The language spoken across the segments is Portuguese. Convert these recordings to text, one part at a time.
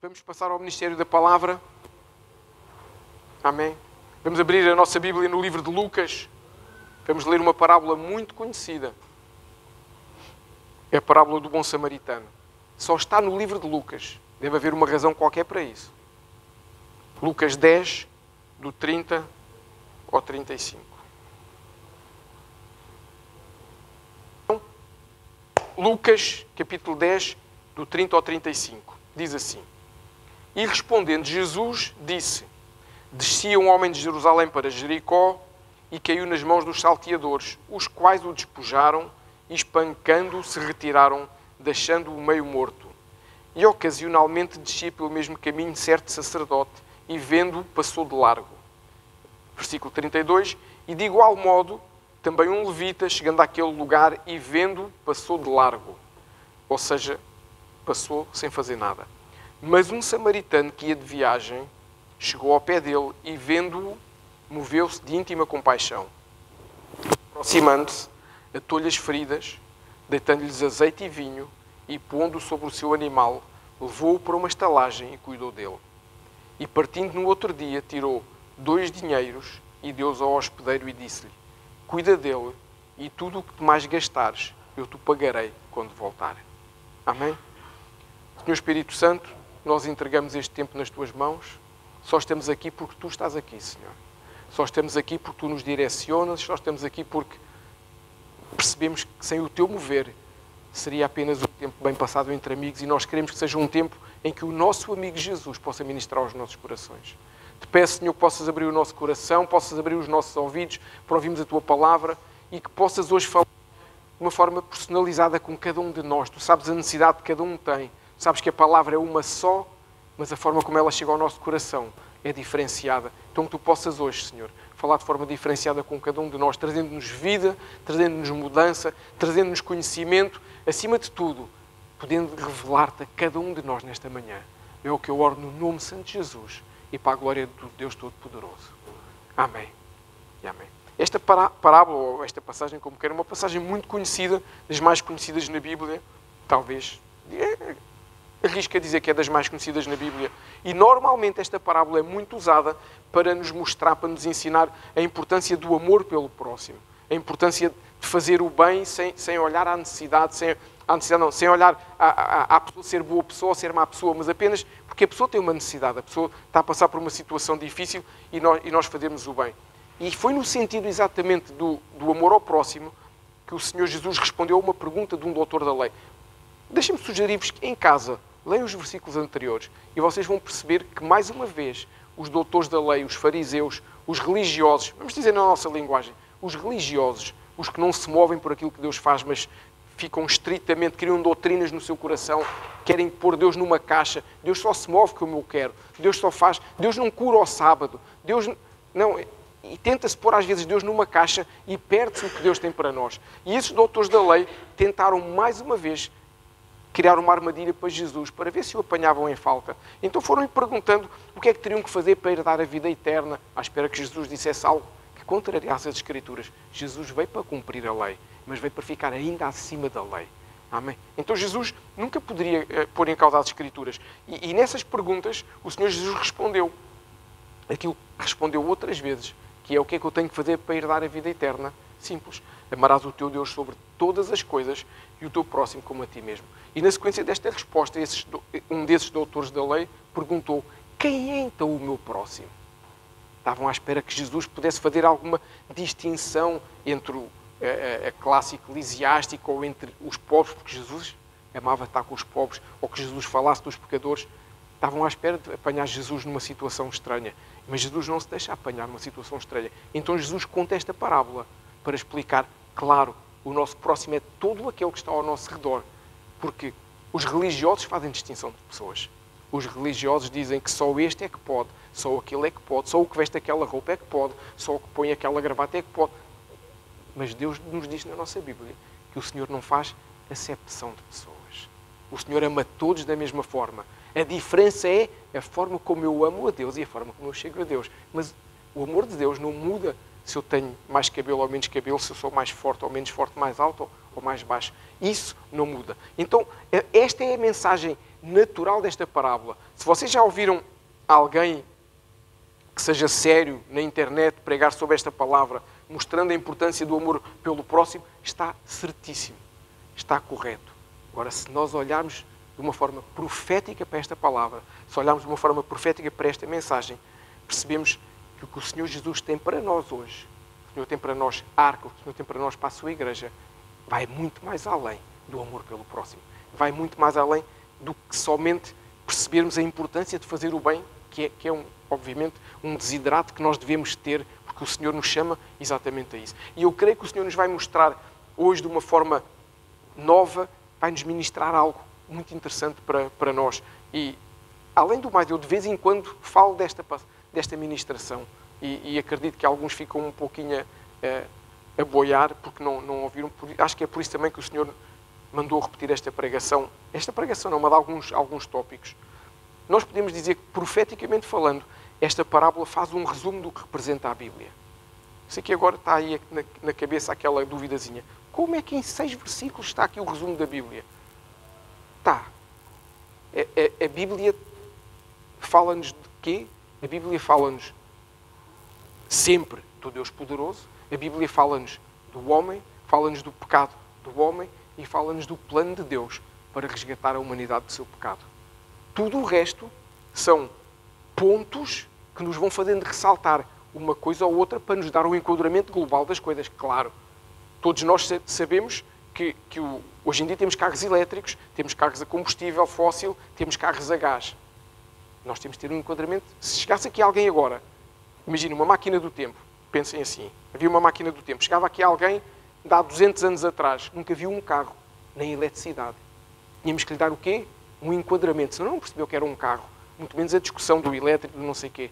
Vamos passar ao Ministério da Palavra. Amém. Vamos abrir a nossa Bíblia no livro de Lucas. Vamos ler uma parábola muito conhecida. É a parábola do bom samaritano. Só está no livro de Lucas. Deve haver uma razão qualquer para isso. Lucas 10, do 30 ao 35. Então, Lucas, capítulo 10, do 30 ao 35. Diz assim: E respondendo Jesus, disse: Descia um homem de Jerusalém para Jericó e caiu nas mãos dos salteadores, os quais o despojaram e, espancando-o, se retiraram, deixando-o meio morto. E ocasionalmente descia pelo mesmo caminho certo sacerdote, e vendo-o, passou de largo. Versículo 32. E de igual modo, também um levita, chegando àquele lugar e vendo-o, passou de largo. Ou seja, passou sem fazer nada. Mas um samaritano que ia de viagem chegou ao pé dele e, vendo-o, moveu-se de íntima compaixão. Aproximando-se, atou-lhe as feridas, deitando-lhes azeite e vinho, e pondo-o sobre o seu animal, levou-o para uma estalagem e cuidou dele. E partindo no outro dia, tirou 2 dinheiros e deu-os ao hospedeiro e disse-lhe: Cuida dele, e tudo o que mais gastares, eu te pagarei quando voltar. Amém? Senhor Espírito Santo, nós entregamos este tempo nas tuas mãos. Só estamos aqui porque tu estás aqui, Senhor. Só estamos aqui porque tu nos direcionas. Só estamos aqui porque percebemos que sem o teu mover seria apenas um tempo bem passado entre amigos, e nós queremos que seja um tempo em que o nosso amigo Jesus possa ministrar aos nossos corações. Te peço, Senhor, que possas abrir o nosso coração, possas abrir os nossos ouvidos para ouvirmos a tua palavra e que possas hoje falar de uma forma personalizada com cada um de nós. Tu sabes a necessidade que cada um tem. Sabes que a palavra é uma só, mas a forma como ela chega ao nosso coração é diferenciada. Então que tu possas hoje, Senhor, falar de forma diferenciada com cada um de nós, trazendo-nos vida, trazendo-nos mudança, trazendo-nos conhecimento, acima de tudo, podendo revelar-te a cada um de nós nesta manhã. É o que eu oro no nome santo de Jesus e para a glória do Deus Todo-Poderoso. Amém. E amém. Esta parábola, ou esta passagem, como queira, é uma passagem muito conhecida, das mais conhecidas na Bíblia, talvez. Arrisco a dizer que é das mais conhecidas na Bíblia. E normalmente esta parábola é muito usada para nos mostrar, para nos ensinar a importância do amor pelo próximo. A importância de fazer o bem sem olhar à necessidade, sem olhar à pessoa ser boa pessoa ou ser má pessoa, mas apenas porque a pessoa tem uma necessidade, a pessoa está a passar por uma situação difícil e nós fazemos o bem. E foi no sentido exatamente do amor ao próximo que o Senhor Jesus respondeu a uma pergunta de um doutor da lei. Deixem-me sugerir-vos que em casa leiam os versículos anteriores e vocês vão perceber que, mais uma vez, os doutores da lei, os fariseus, os religiosos, vamos dizer na nossa linguagem, os religiosos, os que não se movem por aquilo que Deus faz, mas ficam estritamente, criam doutrinas no seu coração, querem pôr Deus numa caixa. Deus só se move como eu quero. Deus só faz. Deus não cura ao sábado. Deus não... E tenta-se pôr às vezes Deus numa caixa e perde-se o que Deus tem para nós. E esses doutores da lei tentaram mais uma vez criar uma armadilha para Jesus, para ver se o apanhavam em falta. Então foram-lhe perguntando o que é que teriam que fazer para herdar a vida eterna, à espera que Jesus dissesse algo que contrariasse as Escrituras. Jesus veio para cumprir a lei, mas veio para ficar ainda acima da lei. Amém? Então Jesus nunca poderia pôr em causa as Escrituras. E nessas perguntas o Senhor Jesus respondeu aquilo que respondeu outras vezes, que é: o que é que eu tenho que fazer para herdar a vida eterna? Simples. Amarás o teu Deus sobre todas as coisas e o teu próximo como a ti mesmo. E na sequência desta resposta, um desses doutores da lei perguntou: quem é então o meu próximo? Estavam à espera que Jesus pudesse fazer alguma distinção entre a classe eclesiástica ou entre os pobres, porque Jesus amava estar com os pobres, ou que Jesus falasse dos pecadores. Estavam à espera de apanhar Jesus numa situação estranha. Mas Jesus não se deixa apanhar numa situação estranha. Então Jesus conta esta parábola para explicar, claro, o nosso próximo é todo aquele que está ao nosso redor. Porque os religiosos fazem distinção de pessoas. Os religiosos dizem que só este é que pode, só aquele é que pode, só o que veste aquela roupa é que pode, só o que põe aquela gravata é que pode. Mas Deus nos diz na nossa Bíblia que o Senhor não faz acepção de pessoas. O Senhor ama todos da mesma forma. A diferença é a forma como eu amo a Deus e a forma como eu chego a Deus. Mas o amor de Deus não muda se eu tenho mais cabelo ou menos cabelo, se eu sou mais forte ou menos forte, mais alto ou mais baixo. Isso não muda. Então, esta é a mensagem natural desta parábola. Se vocês já ouviram alguém que seja sério na internet pregar sobre esta palavra, mostrando a importância do amor pelo próximo, está certíssimo. Está correto. Agora, se nós olharmos de uma forma profética para esta palavra, se olharmos de uma forma profética para esta mensagem, percebemos que o que o Senhor Jesus tem para nós hoje, o Senhor tem para nós Arca, o Senhor tem para nós para a sua igreja, vai muito mais além do amor pelo próximo. Vai muito mais além do que somente percebermos a importância de fazer o bem, que é obviamente, um desiderato que nós devemos ter, porque o Senhor nos chama exatamente a isso. E eu creio que o Senhor nos vai mostrar hoje de uma forma nova, vai-nos ministrar algo muito interessante para nós. E, além do mais, eu de vez em quando falo desta ministração e acredito que alguns ficam um pouquinho a boiar porque não ouviram. Acho que é por isso também que o Senhor mandou repetir esta pregação. Esta pregação não, mas alguns tópicos. Nós podemos dizer que, profeticamente falando, esta parábola faz um resumo do que representa a Bíblia. Sei que agora está aí na cabeça aquela duvidazinha. Como é que em 6 versículos está aqui o resumo da Bíblia? Está. A Bíblia fala-nos de quê? A Bíblia fala-nos sempre do Deus poderoso. A Bíblia fala-nos do homem, fala-nos do pecado do homem e fala-nos do plano de Deus para resgatar a humanidade do seu pecado. Tudo o resto são pontos que nos vão fazendo ressaltar uma coisa ou outra para nos dar um enquadramento global das coisas. Claro, todos nós sabemos que hoje em dia temos carros elétricos, temos carros a combustível fóssil, temos carros a gás. Nós temos de ter um enquadramento. Se chegasse aqui alguém agora, imagina uma máquina do tempo, pensem assim, havia uma máquina do tempo, chegava aqui alguém de há 200 anos atrás, nunca viu um carro, nem eletricidade. Tínhamos que lhe dar o quê? Um enquadramento. Se não percebeu que era um carro, muito menos a discussão do elétrico, do não sei quê.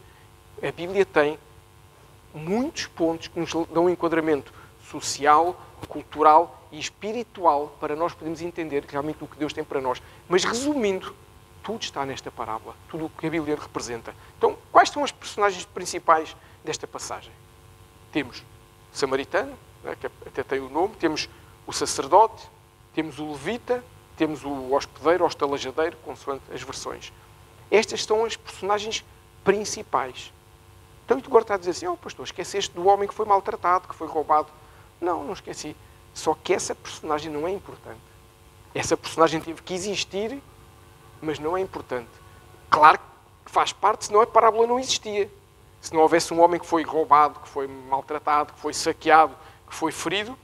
A Bíblia tem muitos pontos que nos dão um enquadramento social, cultural e espiritual para nós podermos entender realmente o que Deus tem para nós. Mas resumindo, tudo está nesta parábola, tudo o que a Bíblia representa. Então, quais são os personagens principais desta passagem? Temos o samaritano, que até tem o nome, temos o sacerdote, temos o levita, temos o hospedeiro ou estalajadeiro, consoante as versões. Estas são as personagens principais. Então, e tu agora está a dizer assim, pastor, esqueceste do homem que foi maltratado, que foi roubado. Não esqueci. Só que essa personagem não é importante. Essa personagem teve que existir, mas não é importante. Claro que faz parte, senão a parábola não existia. Se não houvesse um homem que foi roubado, que foi maltratado, que foi saqueado, que foi ferido,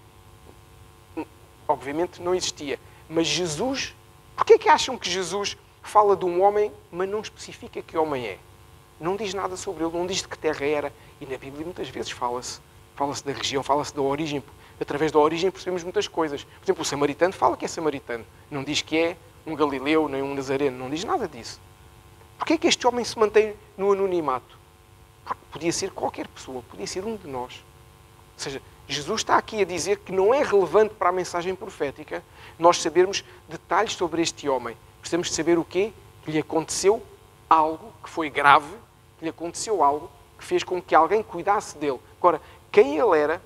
obviamente não existia. Mas Jesus, porquê é que acham que Jesus fala de um homem, mas não especifica que homem é? Não diz nada sobre ele, não diz de que terra era. E na Bíblia muitas vezes fala-se da região, fala-se da origem. Através da origem percebemos muitas coisas. Por exemplo, o samaritano fala que é samaritano. Não diz que é um galileu, nem um nazareno. Não diz nada disso. Porquê é que este homem se mantém no anonimato? Porque podia ser qualquer pessoa, podia ser um de nós. Ou seja, Jesus está aqui a dizer que não é relevante para a mensagem profética nós sabermos detalhes sobre este homem. Precisamos saber o quê? Que lhe aconteceu algo que foi grave, que lhe aconteceu algo que fez com que alguém cuidasse dele. Agora, quem ele era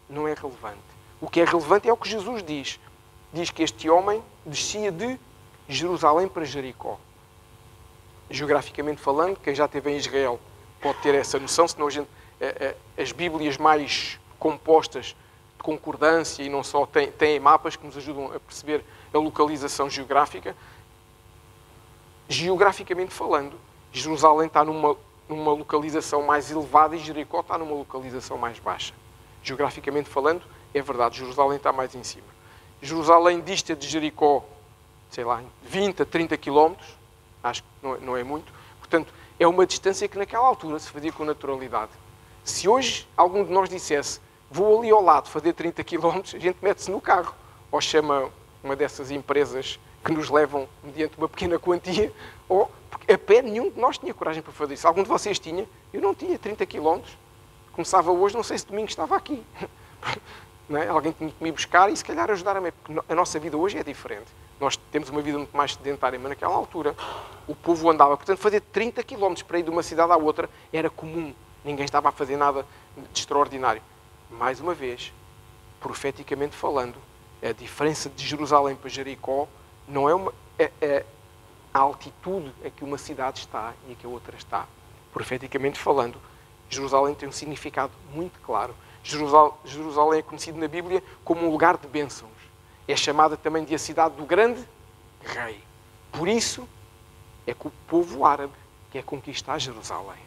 não é relevante. O que é relevante é o que Jesus diz. Diz que este homem descia de Jerusalém para Jericó. Geograficamente falando, quem já esteve em Israel pode ter essa noção, senão a gente, as Bíblias mais compostas de concordância e não só têm mapas que nos ajudam a perceber a localização geográfica. Geograficamente falando, Jerusalém está numa localização mais elevada e Jericó está numa localização mais baixa. Geograficamente falando, é verdade, Jerusalém está mais em cima. Jerusalém dista de Jericó, sei lá, 20 a 30 quilómetros, acho que não é muito. Portanto, é uma distância que naquela altura se fazia com naturalidade. Se hoje algum de nós dissesse, vou ali ao lado fazer 30 quilómetros, a gente mete-se no carro ou chama uma dessas empresas que nos levam mediante uma pequena quantia, ou porque a pé nenhum de nós tinha coragem para fazer isso. Algum de vocês tinha? Eu não tinha 30 quilómetros. Começava hoje, não sei se domingo estava aqui. Não é? Alguém tinha que me buscar e se calhar ajudar-me, porque a nossa vida hoje é diferente. Nós temos uma vida muito mais sedentária, mas naquela altura o povo andava. Portanto, fazer 30 quilómetros para ir de uma cidade à outra era comum. Ninguém estava a fazer nada de extraordinário. Mais uma vez, profeticamente falando, a diferença de Jerusalém para Jericó não é uma... a altitude a que uma cidade está e a que a outra está. Profeticamente falando, Jerusalém tem um significado muito claro. Jerusalém é conhecido na Bíblia como um lugar de bênçãos. É chamada também de a cidade do grande rei. Por isso é que o povo árabe quer conquistar Jerusalém.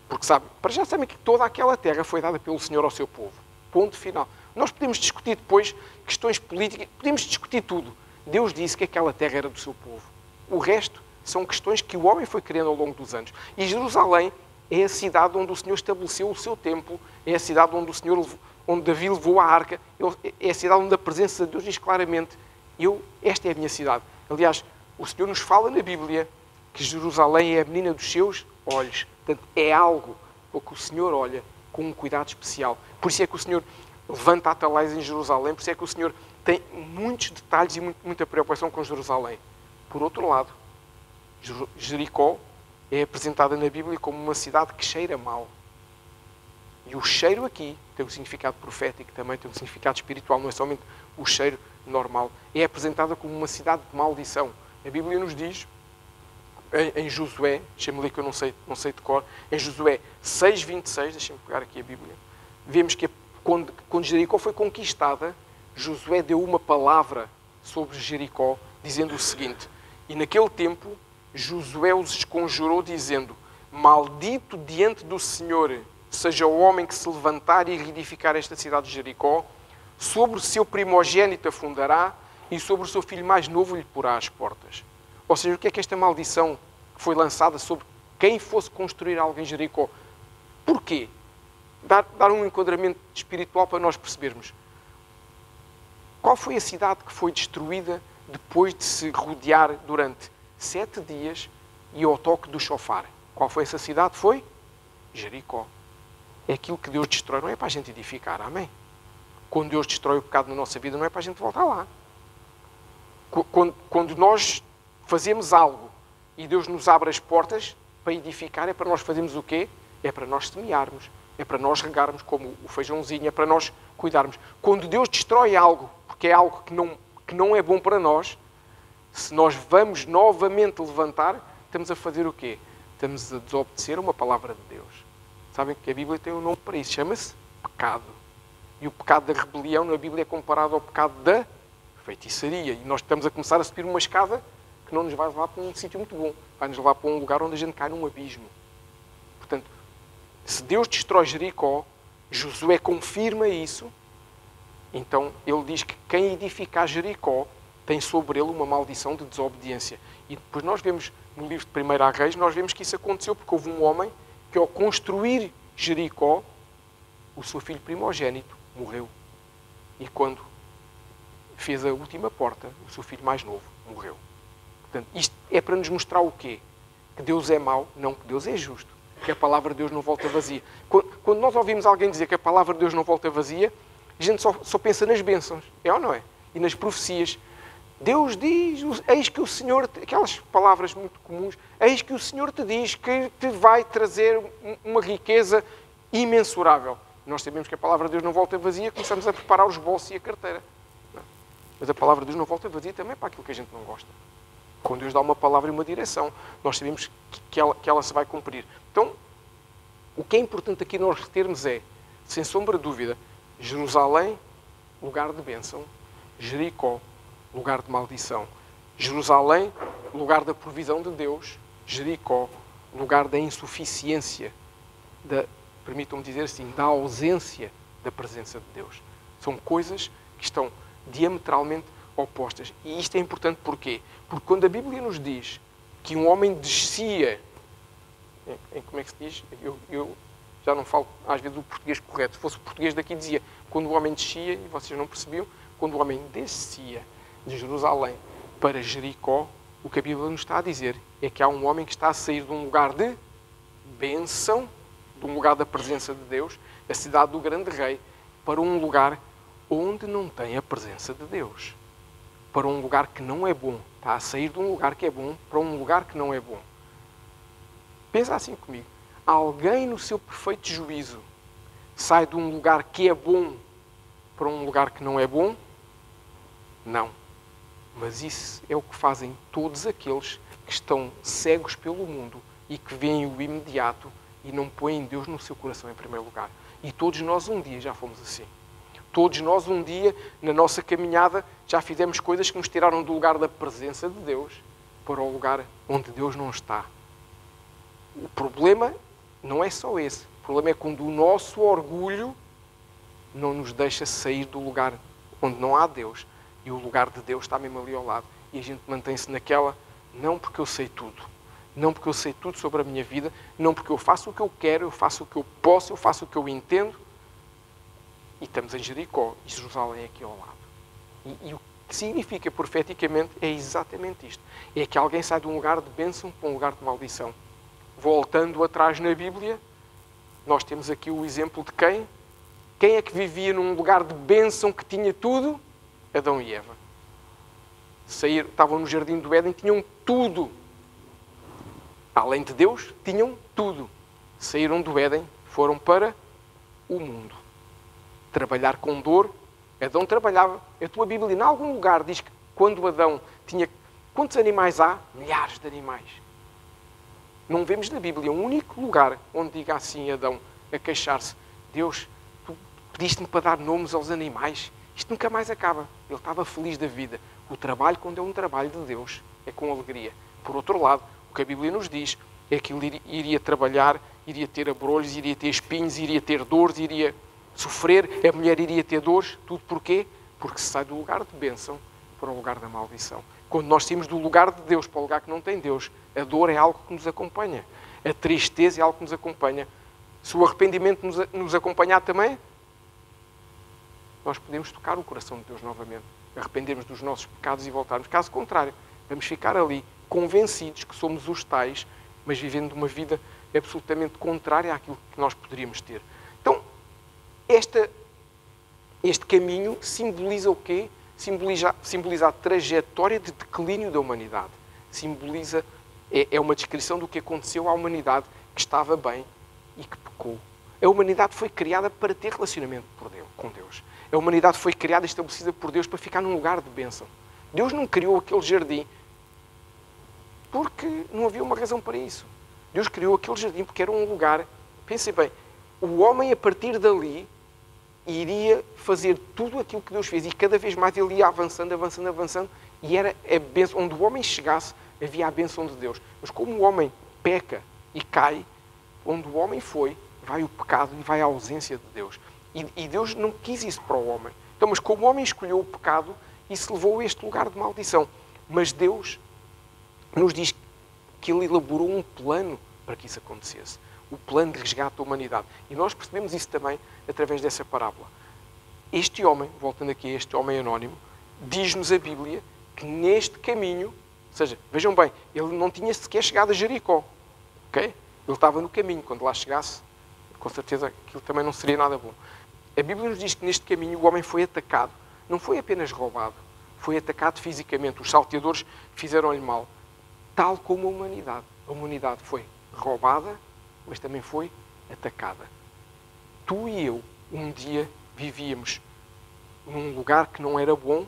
Porque para já sabem que toda aquela terra foi dada pelo Senhor ao seu povo. Ponto final. Nós podemos discutir depois questões políticas, podemos discutir tudo. Deus disse que aquela terra era do seu povo. O resto são questões que o homem foi criando ao longo dos anos. E Jerusalém é a cidade onde o Senhor estabeleceu o seu templo, é a cidade onde Davi levou a arca, é a cidade onde a presença de Deus diz claramente, esta é a minha cidade. Aliás, o Senhor nos fala na Bíblia que Jerusalém é a menina dos seus olhos. Portanto, é algo para que o Senhor olha com um cuidado especial. Por isso é que o Senhor levanta atalaias em Jerusalém, por isso é que o Senhor tem muitos detalhes e muita preocupação com Jerusalém. Por outro lado, Jericó é apresentada na Bíblia como uma cidade que cheira mal. E o cheiro aqui tem um significado profético, também tem um significado espiritual, não é somente o cheiro normal. É apresentada como uma cidade de maldição. A Bíblia nos diz, em Josué, deixa-me ler que eu não sei de cor, em Josué 6:26, deixa-me pegar aqui a Bíblia, vemos que quando Jericó foi conquistada, Josué deu uma palavra sobre Jericó, dizendo o seguinte: e naquele tempo Josué os esconjurou, dizendo: maldito diante do Senhor seja o homem que se levantar e reedificar esta cidade de Jericó, sobre o seu primogênito a fundará e sobre o seu filho mais novo lhe porá as portas. Ou seja, o que é que esta maldição foi lançada sobre quem fosse construir algo em Jericó? Porquê? Dar um enquadramento espiritual para nós percebermos. Qual foi a cidade que foi destruída depois de se rodear durante 7 dias e ao toque do chofar? Qual foi essa cidade? Foi Jericó. É aquilo que Deus destrói, não é para a gente edificar, amém? Quando Deus destrói o pecado na nossa vida, não é para a gente voltar lá. Quando nós fazemos algo e Deus nos abre as portas para edificar, é para nós fazermos o quê? É para nós semearmos, é para nós regarmos como o feijãozinho, é para nós cuidarmos. Quando Deus destrói algo, porque é algo que não é bom para nós, se nós vamos novamente levantar, estamos a fazer o quê? Estamos a desobedecer uma palavra de Deus. Sabem que a Bíblia tem um nome para isso, chama-se pecado. E o pecado da rebelião na Bíblia é comparado ao pecado da feitiçaria. E nós estamos a começar a subir uma escada que não nos vai levar para um sítio muito bom. Vai nos levar para um lugar onde a gente cai num abismo. Portanto, se Deus destrói Jericó, Josué confirma isso, então ele diz que quem edificar Jericó tem sobre ele uma maldição de desobediência. E depois nós vemos, no livro de 1 Reis, nós vemos que isso aconteceu porque houve um homem que ao construir Jericó, o seu filho primogênito morreu. E quando fez a última porta, o seu filho mais novo morreu. Portanto, isto é para nos mostrar o quê? Que Deus é mau, não que Deus é justo. Que a palavra de Deus não volta vazia. Quando nós ouvimos alguém dizer que a palavra de Deus não volta vazia, a gente só pensa nas bênçãos. É ou não é? E nas profecias. Deus diz, eis que o Senhor, aquelas palavras muito comuns, eis que o Senhor te diz que te vai trazer uma riqueza imensurável. Nós sabemos que a palavra de Deus não volta vazia, começamos a preparar os bolsos e a carteira. Não. Mas a palavra de Deus não volta vazia também para aquilo que a gente não gosta. Quando Deus dá uma palavra e uma direção, nós sabemos que ela se vai cumprir. Então, o que é importante aqui nós retermos é, sem sombra de dúvida, Jerusalém, lugar de bênção, Jericó, lugar de maldição. Jerusalém, lugar da provisão de Deus, Jericó, lugar da insuficiência, permitam-me dizer assim, da ausência da presença de Deus. São coisas que estão diametralmente opostas. E isto é importante porquê? Porque quando a Bíblia nos diz que um homem descia, como é que se diz? Eu já não falo às vezes o português correto. Se fosse o português daqui dizia, quando o homem descia, e vocês não percebiam, quando o homem descia de Jerusalém para Jericó, o que a Bíblia nos está a dizer é que há um homem que está a sair de um lugar de bênção, de um lugar da presença de Deus, a cidade do grande rei, para um lugar onde não tem a presença de Deus. Para um lugar que não é bom. Está a sair de um lugar que é bom para um lugar que não é bom. Pensa assim comigo. Alguém no seu perfeito juízo sai de um lugar que é bom para um lugar que não é bom? Não. Mas isso é o que fazem todos aqueles que estão cegos pelo mundo e que veem o imediato e não põem Deus no seu coração em primeiro lugar. E todos nós um dia já fomos assim. Todos nós um dia, na nossa caminhada, já fizemos coisas que nos tiraram do lugar da presença de Deus para o lugar onde Deus não está. O problema não é só esse. O problema é quando o nosso orgulho não nos deixa sair do lugar onde não há Deus. E o lugar de Deus está mesmo ali ao lado. E a gente mantém-se naquela, não porque eu sei tudo. Não porque eu sei tudo sobre a minha vida. Não porque eu faço o que eu quero, eu faço o que eu posso, eu faço o que eu entendo. E estamos em Jericó e Jerusalém aqui ao lado. E o que significa profeticamente é exatamente isto. É que alguém sai de um lugar de bênção para um lugar de maldição. Voltando atrás na Bíblia, nós temos aqui o exemplo de quem? Quem é que vivia num lugar de bênção que tinha tudo? Adão e Eva. Estavam no jardim do Éden, tinham tudo. Além de Deus, tinham tudo. Saíram do Éden, foram para o mundo. Trabalhar com dor. Adão trabalhava. A tua Bíblia, em algum lugar, diz que quando Adão tinha... Quantos animais há? Milhares de animais. Não vemos na Bíblia um único lugar onde diga assim Adão, a queixar-se. Deus, tu pediste-me para dar nomes aos animais. Isto nunca mais acaba. Ele estava feliz da vida. O trabalho, quando é um trabalho de Deus, é com alegria. Por outro lado, o que a Bíblia nos diz é que ele iria trabalhar, iria ter abrolhos, iria ter espinhos, iria ter dores, iria sofrer, a mulher iria ter dores. Tudo porquê? Porque se sai do lugar de bênção para o lugar da maldição. Quando nós saímos do lugar de Deus para o lugar que não tem Deus, a dor é algo que nos acompanha. A tristeza é algo que nos acompanha. Se o arrependimento nos acompanhar também, nós podemos tocar o coração de Deus novamente. Arrependermos dos nossos pecados e voltarmos. Caso contrário, vamos ficar ali convencidos que somos os tais, mas vivendo uma vida absolutamente contrária àquilo que nós poderíamos ter. Então, este caminho simboliza o quê? Simboliza a trajetória de declínio da humanidade. É uma descrição do que aconteceu à humanidade que estava bem e que pecou. A humanidade foi criada para ter relacionamento com Deus. A humanidade foi criada e estabelecida por Deus para ficar num lugar de bênção. Deus não criou aquele jardim porque não havia uma razão para isso. Deus criou aquele jardim porque era um lugar... Pensem bem, o homem a partir dali iria fazer tudo aquilo que Deus fez e cada vez mais ele ia avançando, avançando, avançando e era a bênção. Onde o homem chegasse havia a bênção de Deus. Mas como o homem peca e cai, onde o homem foi, vai o pecado e vai a ausência de Deus. E Deus não quis isso para o homem. Então, mas como o homem escolheu o pecado, isso levou a este lugar de maldição. Mas Deus nos diz que Ele elaborou um plano para que isso acontecesse. O plano de resgate da humanidade. E nós percebemos isso também através dessa parábola. Este homem, voltando aqui a este homem anónimo, diz-nos a Bíblia que neste caminho, ou seja, vejam bem, ele não tinha sequer chegado a Jericó. Okay? Ele estava no caminho. Quando lá chegasse, com certeza aquilo também não seria nada bom. A Bíblia nos diz que neste caminho o homem foi atacado. Não foi apenas roubado. Foi atacado fisicamente. Os salteadores fizeram-lhe mal. Tal como a humanidade. A humanidade foi roubada, mas também foi atacada. Tu e eu, um dia, vivíamos num lugar que não era bom,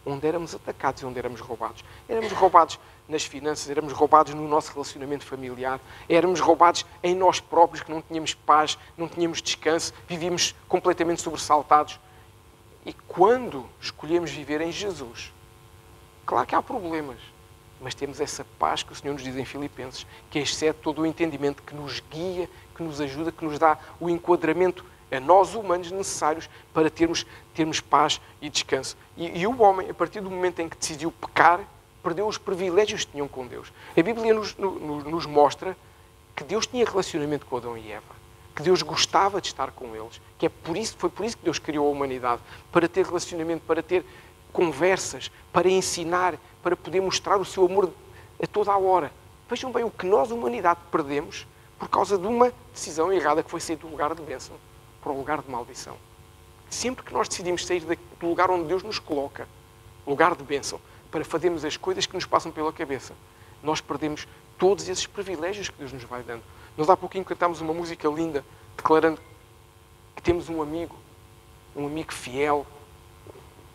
onde éramos atacados e onde éramos roubados. Éramos roubados nas finanças, éramos roubados no nosso relacionamento familiar, éramos roubados em nós próprios, que não tínhamos paz, não tínhamos descanso, vivíamos completamente sobressaltados. E quando escolhemos viver em Jesus, claro que há problemas, mas temos essa paz que o Senhor nos diz em Filipenses, que excede todo o entendimento, que nos guia, que nos ajuda, que nos dá o enquadramento a nós humanos necessários para termos paz e descanso. E o homem, a partir do momento em que decidiu pecar, perdeu os privilégios que tinham com Deus. A Bíblia nos mostra que Deus tinha relacionamento com Adão e Eva, que Deus gostava de estar com eles, que foi por isso que Deus criou a humanidade, para ter relacionamento, para ter conversas, para ensinar, para poder mostrar o seu amor a toda a hora. Vejam bem o que nós, humanidade, perdemos por causa de uma decisão errada que foi sair do lugar de bênção para o lugar de maldição. Sempre que nós decidimos sair do lugar onde Deus nos coloca, lugar de bênção, para fazermos as coisas que nos passam pela cabeça, nós perdemos todos esses privilégios que Deus nos vai dando. Nós há pouquinho cantámos uma música linda, declarando que temos um amigo fiel,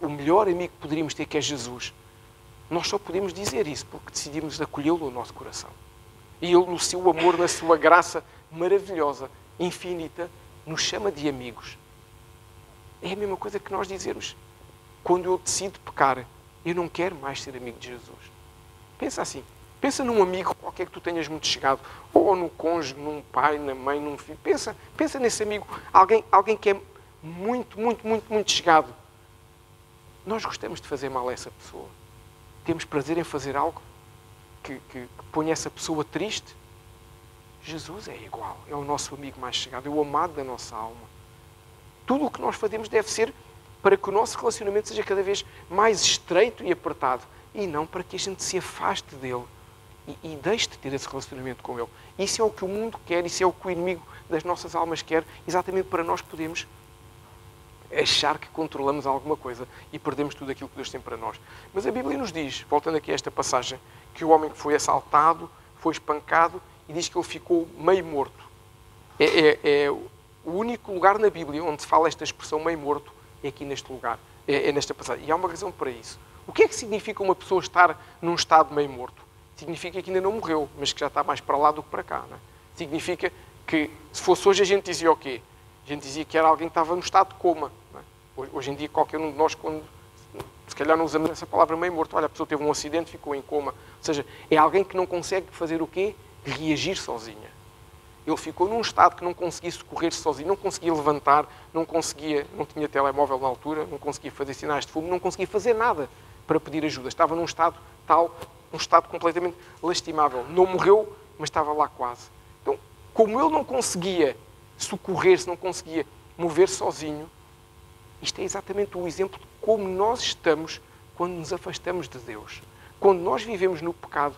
o melhor amigo que poderíamos ter, que é Jesus. Nós só podemos dizer isso porque decidimos acolhê-lo no nosso coração. E Ele, no seu amor, na sua graça maravilhosa, infinita, nos chama de amigos. É a mesma coisa que nós dizermos. Quando eu decido pecar, eu não quero mais ser amigo de Jesus. Pensa assim. Pensa num amigo qualquer que tu tenhas muito chegado. Ou no cônjuge, num pai, na mãe, num filho. Pensa nesse amigo. Alguém que é muito, muito, muito, muito chegado. Nós gostamos de fazer mal a essa pessoa. Temos prazer em fazer algo que ponha essa pessoa triste. Jesus é igual. É o nosso amigo mais chegado. É o amado da nossa alma. Tudo o que nós fazemos deve ser para que o nosso relacionamento seja cada vez mais estreito e apertado. E não para que a gente se afaste dele e deixe de ter esse relacionamento com ele. Isso é o que o mundo quer, isso é o que o inimigo das nossas almas quer, exatamente para nós podermos achar que controlamos alguma coisa e perdemos tudo aquilo que Deus tem para nós. Mas a Bíblia nos diz, voltando aqui a esta passagem, que o homem que foi assaltado, foi espancado e diz que ele ficou meio morto. É o único lugar na Bíblia onde se fala esta expressão meio morto, é aqui neste lugar, é nesta passagem. E há uma razão para isso. O que é que significa uma pessoa estar num estado meio morto? Significa que ainda não morreu, mas que já está mais para lá do que para cá. Não é? Significa que, se fosse hoje, a gente dizia o quê? A gente dizia que era alguém que estava no estado de coma. Não é? Hoje em dia, qualquer um de nós, quando se calhar não usamos essa palavra meio morto, olha, a pessoa teve um acidente, ficou em coma. Ou seja, é alguém que não consegue fazer o quê? Reagir sozinha. Ele ficou num estado que não conseguia socorrer-se sozinho, não conseguia levantar, não tinha telemóvel na altura, não conseguia fazer sinais de fumo, não conseguia fazer nada para pedir ajuda. Estava num estado tal, um estado completamente lastimável. Não morreu, mas estava lá quase. Então, como ele não conseguia socorrer-se, não conseguia mover sozinho, isto é exatamente o exemplo de como nós estamos quando nos afastamos de Deus. Quando nós vivemos no pecado,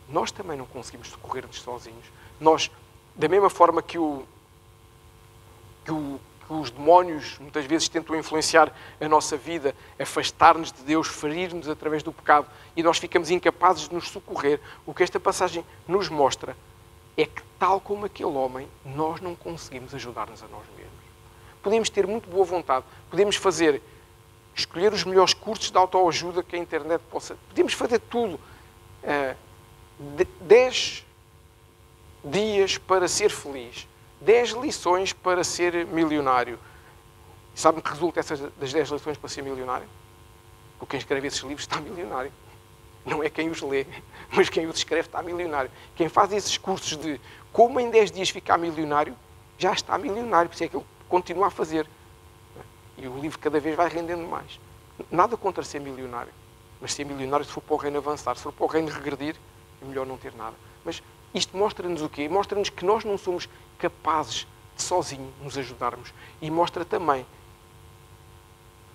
nós também não conseguimos socorrer-nos sozinhos. Nós, da mesma forma que os demónios muitas vezes tentam influenciar a nossa vida, afastar-nos de Deus, ferir-nos através do pecado, e nós ficamos incapazes de nos socorrer, o que esta passagem nos mostra é que, tal como aquele homem, nós não conseguimos ajudar-nos a nós mesmos. Podemos ter muito boa vontade, podemos escolher os melhores cursos de autoajuda que a internet possa... Podemos fazer tudo. 10 dias para ser feliz. 10 lições para ser milionário. E sabe-me que resulta das 10 lições para ser milionário? Porque quem escreve esses livros está milionário. Não é quem os lê, mas quem os escreve está milionário. Quem faz esses cursos de como em 10 dias ficar milionário, já está milionário. Por isso é que ele continua a fazer. E o livro cada vez vai rendendo mais. Nada contra ser milionário. Mas ser milionário se for para o reino avançar. Se for para o reino regredir, é melhor não ter nada. Mas isto mostra-nos o quê? Mostra-nos que nós não somos capazes de sozinhos nos ajudarmos. E mostra também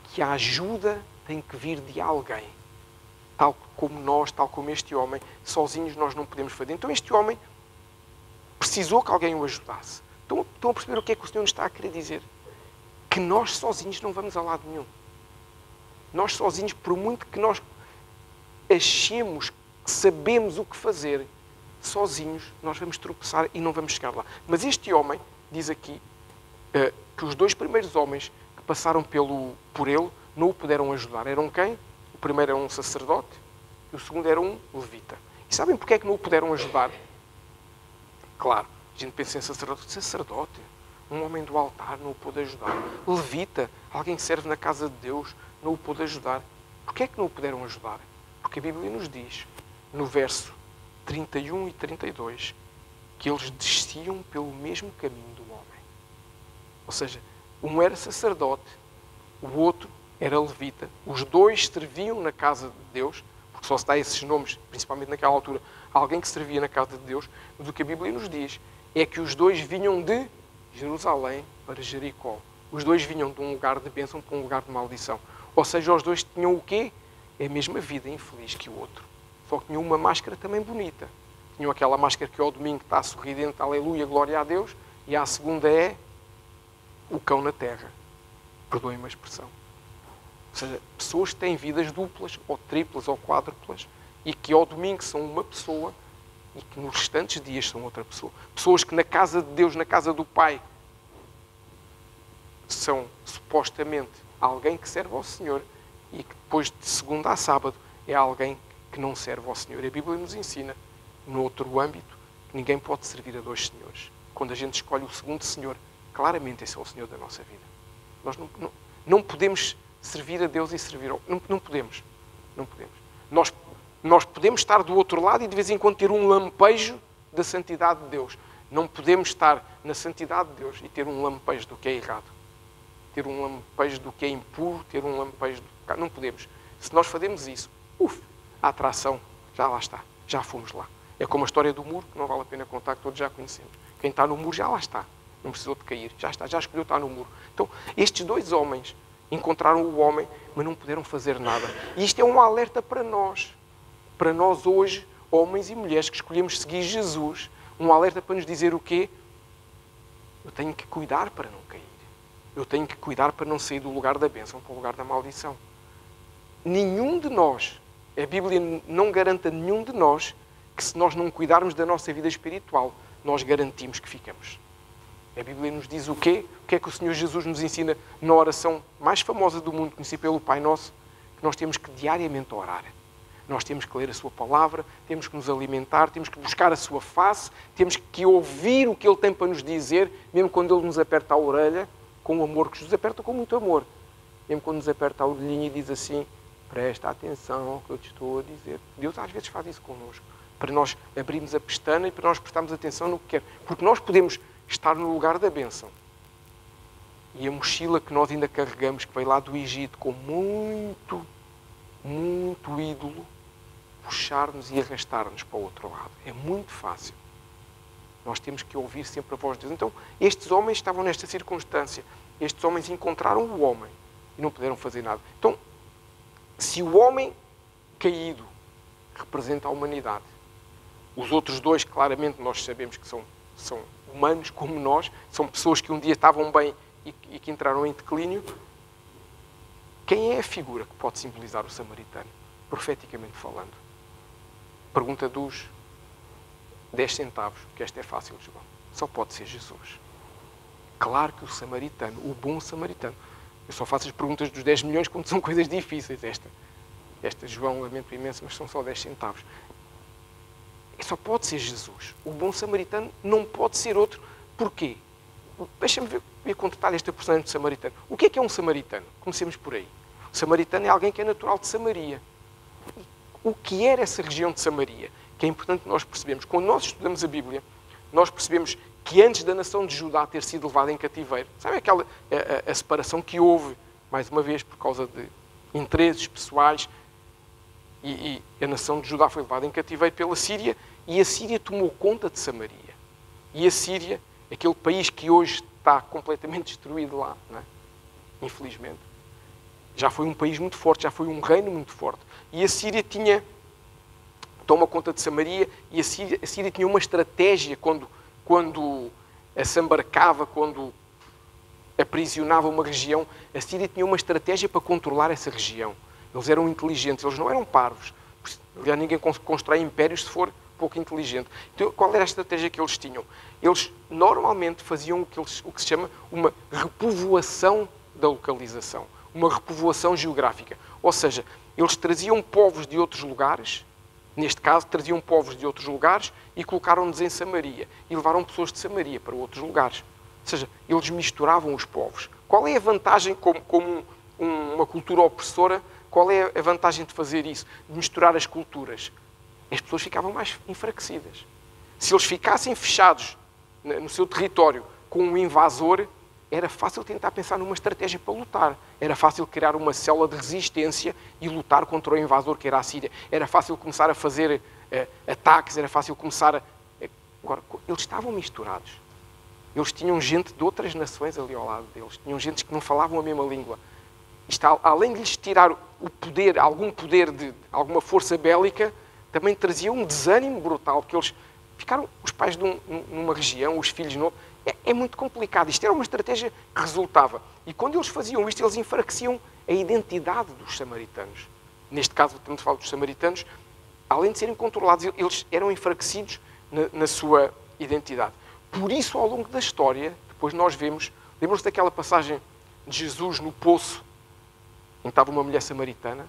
que a ajuda tem que vir de alguém. Tal como nós, tal como este homem, sozinhos nós não podemos fazer. Então este homem precisou que alguém o ajudasse. Estão a perceber o que é que o Senhor nos está a querer dizer? Que nós sozinhos não vamos a lado nenhum. Nós sozinhos, por muito que nós achemos que sabemos o que fazer, sozinhos nós vamos tropeçar e não vamos chegar lá. Mas este homem, diz aqui, que os 2 primeiros homens que passaram por ele não o puderam ajudar. Eram quem? O primeiro era um sacerdote e o segundo era um levita. E sabem porque é que não o puderam ajudar? Claro, a gente pensa em sacerdote. Sacerdote, um homem do altar, não o pôde ajudar. Levita, alguém que serve na casa de Deus, não o pôde ajudar. Porquê é que não o puderam ajudar? Porque a Bíblia nos diz, no verso 31 e 32, que eles desciam pelo mesmo caminho do homem. Ou seja, um era sacerdote, o outro era levita. Os 2 serviam na casa de Deus, porque só se dá esses nomes, principalmente naquela altura, alguém que servia na casa de Deus. Mas o que a Bíblia nos diz é que os 2 vinham de Jerusalém para Jericó. Os 2 vinham de um lugar de bênção para um lugar de maldição. Ou seja, os 2 tinham o quê? É a mesma vida infeliz que o outro. Só que tinham uma máscara também bonita. Tinham aquela máscara que ao domingo está sorridente, aleluia, glória a Deus, e à segunda é o cão na terra. Perdoem-me a expressão. Ou seja, pessoas que têm vidas duplas, ou triplas, ou quádruplas, e que ao domingo são uma pessoa e que nos restantes dias são outra pessoa. Pessoas que na casa de Deus, na casa do Pai, são supostamente alguém que serve ao Senhor e que depois de segunda a sábado é alguém que não serve ao Senhor. A Bíblia nos ensina, no outro âmbito, que ninguém pode servir a dois senhores. Quando a gente escolhe o segundo Senhor, claramente esse é o Senhor da nossa vida. Nós não podemos servir a Deus e servir ao... Não podemos. Não podemos. Nós podemos estar do outro lado e de vez em quando ter um lampejo da santidade de Deus. Não podemos estar na santidade de Deus e ter um lampejo do que é errado. Ter um lampejo do que é impuro, ter um lampejo do pecado. Não podemos. Se nós fazemos isso, a atração já lá está. Já fomos lá. É como a história do muro, que não vale a pena contar, que todos já conhecemos. Quem está no muro já lá está. Não precisou de cair. Já está, já escolheu estar no muro. Então, estes dois homens encontraram o homem, mas não puderam fazer nada. E isto é um alerta para nós. Para nós hoje, homens e mulheres que escolhemos seguir Jesus, um alerta para nos dizer o quê? Eu tenho que cuidar para não cair. Eu tenho que cuidar para não sair do lugar da bênção para o lugar da maldição. Nenhum de nós, a Bíblia não garante a nenhum de nós que se nós não cuidarmos da nossa vida espiritual, nós garantimos que ficamos. A Bíblia nos diz o quê? O que é que o Senhor Jesus nos ensina na oração mais famosa do mundo, conhecida pelo Pai Nosso? Que nós temos que diariamente orar. Nós temos que ler a sua palavra, temos que nos alimentar, temos que buscar a sua face, temos que ouvir o que Ele tem para nos dizer, mesmo quando Ele nos aperta a orelha, com o amor que nos aperta com muito amor. Mesmo quando nos aperta a orelhinha e diz assim, presta atenção ao que eu te estou a dizer. Deus às vezes faz isso connosco, para nós abrirmos a pestana e para nós prestarmos atenção no que quer. Porque nós podemos estar no lugar da bênção. E a mochila que nós ainda carregamos, que veio lá do Egito, com muito ídolo, puxar-nos e arrastar-nos para o outro lado. É muito fácil. Nós temos que ouvir sempre a voz de Deus. Então, estes homens estavam nesta circunstância. Estes homens encontraram o homem e não puderam fazer nada. Então, se o homem caído representa a humanidade, os outros dois, claramente, nós sabemos que são humanos como nós, são pessoas que um dia estavam bem e que entraram em declínio. Quem é a figura que pode simbolizar o samaritano, profeticamente falando? Pergunta dos 10 centavos, que esta é fácil, João. Só pode ser Jesus. Claro que o samaritano, o bom samaritano. Eu só faço as perguntas dos 10 milhões quando são coisas difíceis. Esta João, lamento imenso, mas são só 10 centavos. Só pode ser Jesus. O bom samaritano não pode ser outro. Porquê? Deixa-me ver com detalhe esta personagem de samaritano. O que é um samaritano? Comecemos por aí. O samaritano é alguém que é natural de Samaria. O que era essa região de Samaria? Que é importante nós percebermos. Quando nós estudamos a Bíblia, nós percebemos que antes da nação de Judá ter sido levada em cativeiro, sabe aquela a separação que houve, mais uma vez, por causa de interesses pessoais, e a nação de Judá foi levada em cativeiro pela Síria, e a Síria tomou conta de Samaria. E a Síria, aquele país que hoje está completamente destruído lá, não é? Infelizmente, já foi um país muito forte, já foi um reino muito forte. E a Síria toma conta de Samaria, e a Síria tinha uma estratégia quando se embarcava, quando aprisionava uma região. A Síria tinha uma estratégia para controlar essa região. Eles eram inteligentes, eles não eram parvos. Aliás, ninguém constrói impérios se for pouco inteligente. Então, qual era a estratégia que eles tinham? Eles normalmente faziam o que se chama uma repovoação da localização, uma repovoação geográfica. Ou seja, eles traziam povos de outros lugares, neste caso, traziam povos de outros lugares e colocaram-nos em Samaria. E levaram pessoas de Samaria para outros lugares. Ou seja, eles misturavam os povos. Qual é a vantagem, como uma cultura opressora, qual é a vantagem de fazer isso? De misturar as culturas? As pessoas ficavam mais enfraquecidas. Se eles ficassem fechados no seu território com um invasor, era fácil tentar pensar numa estratégia para lutar. Era fácil criar uma célula de resistência e lutar contra o invasor que era a Síria. Era fácil começar a fazer ataques, era fácil começar a... Agora, eles estavam misturados. Eles tinham gente de outras nações ali ao lado deles. Tinham gente que não falavam a mesma língua. Isto, além de lhes tirar o poder, algum poder de alguma força bélica, também trazia um desânimo brutal, porque eles ficaram, os pais numa região, os filhos no... É muito complicado. Isto era uma estratégia que resultava. E quando eles faziam isto, eles enfraqueciam a identidade dos samaritanos. Neste caso, estamos a falar dos samaritanos, além de serem controlados, eles eram enfraquecidos na sua identidade. Por isso, ao longo da história, depois nós vemos, lembram-se daquela passagem de Jesus no poço, em que estava uma mulher samaritana?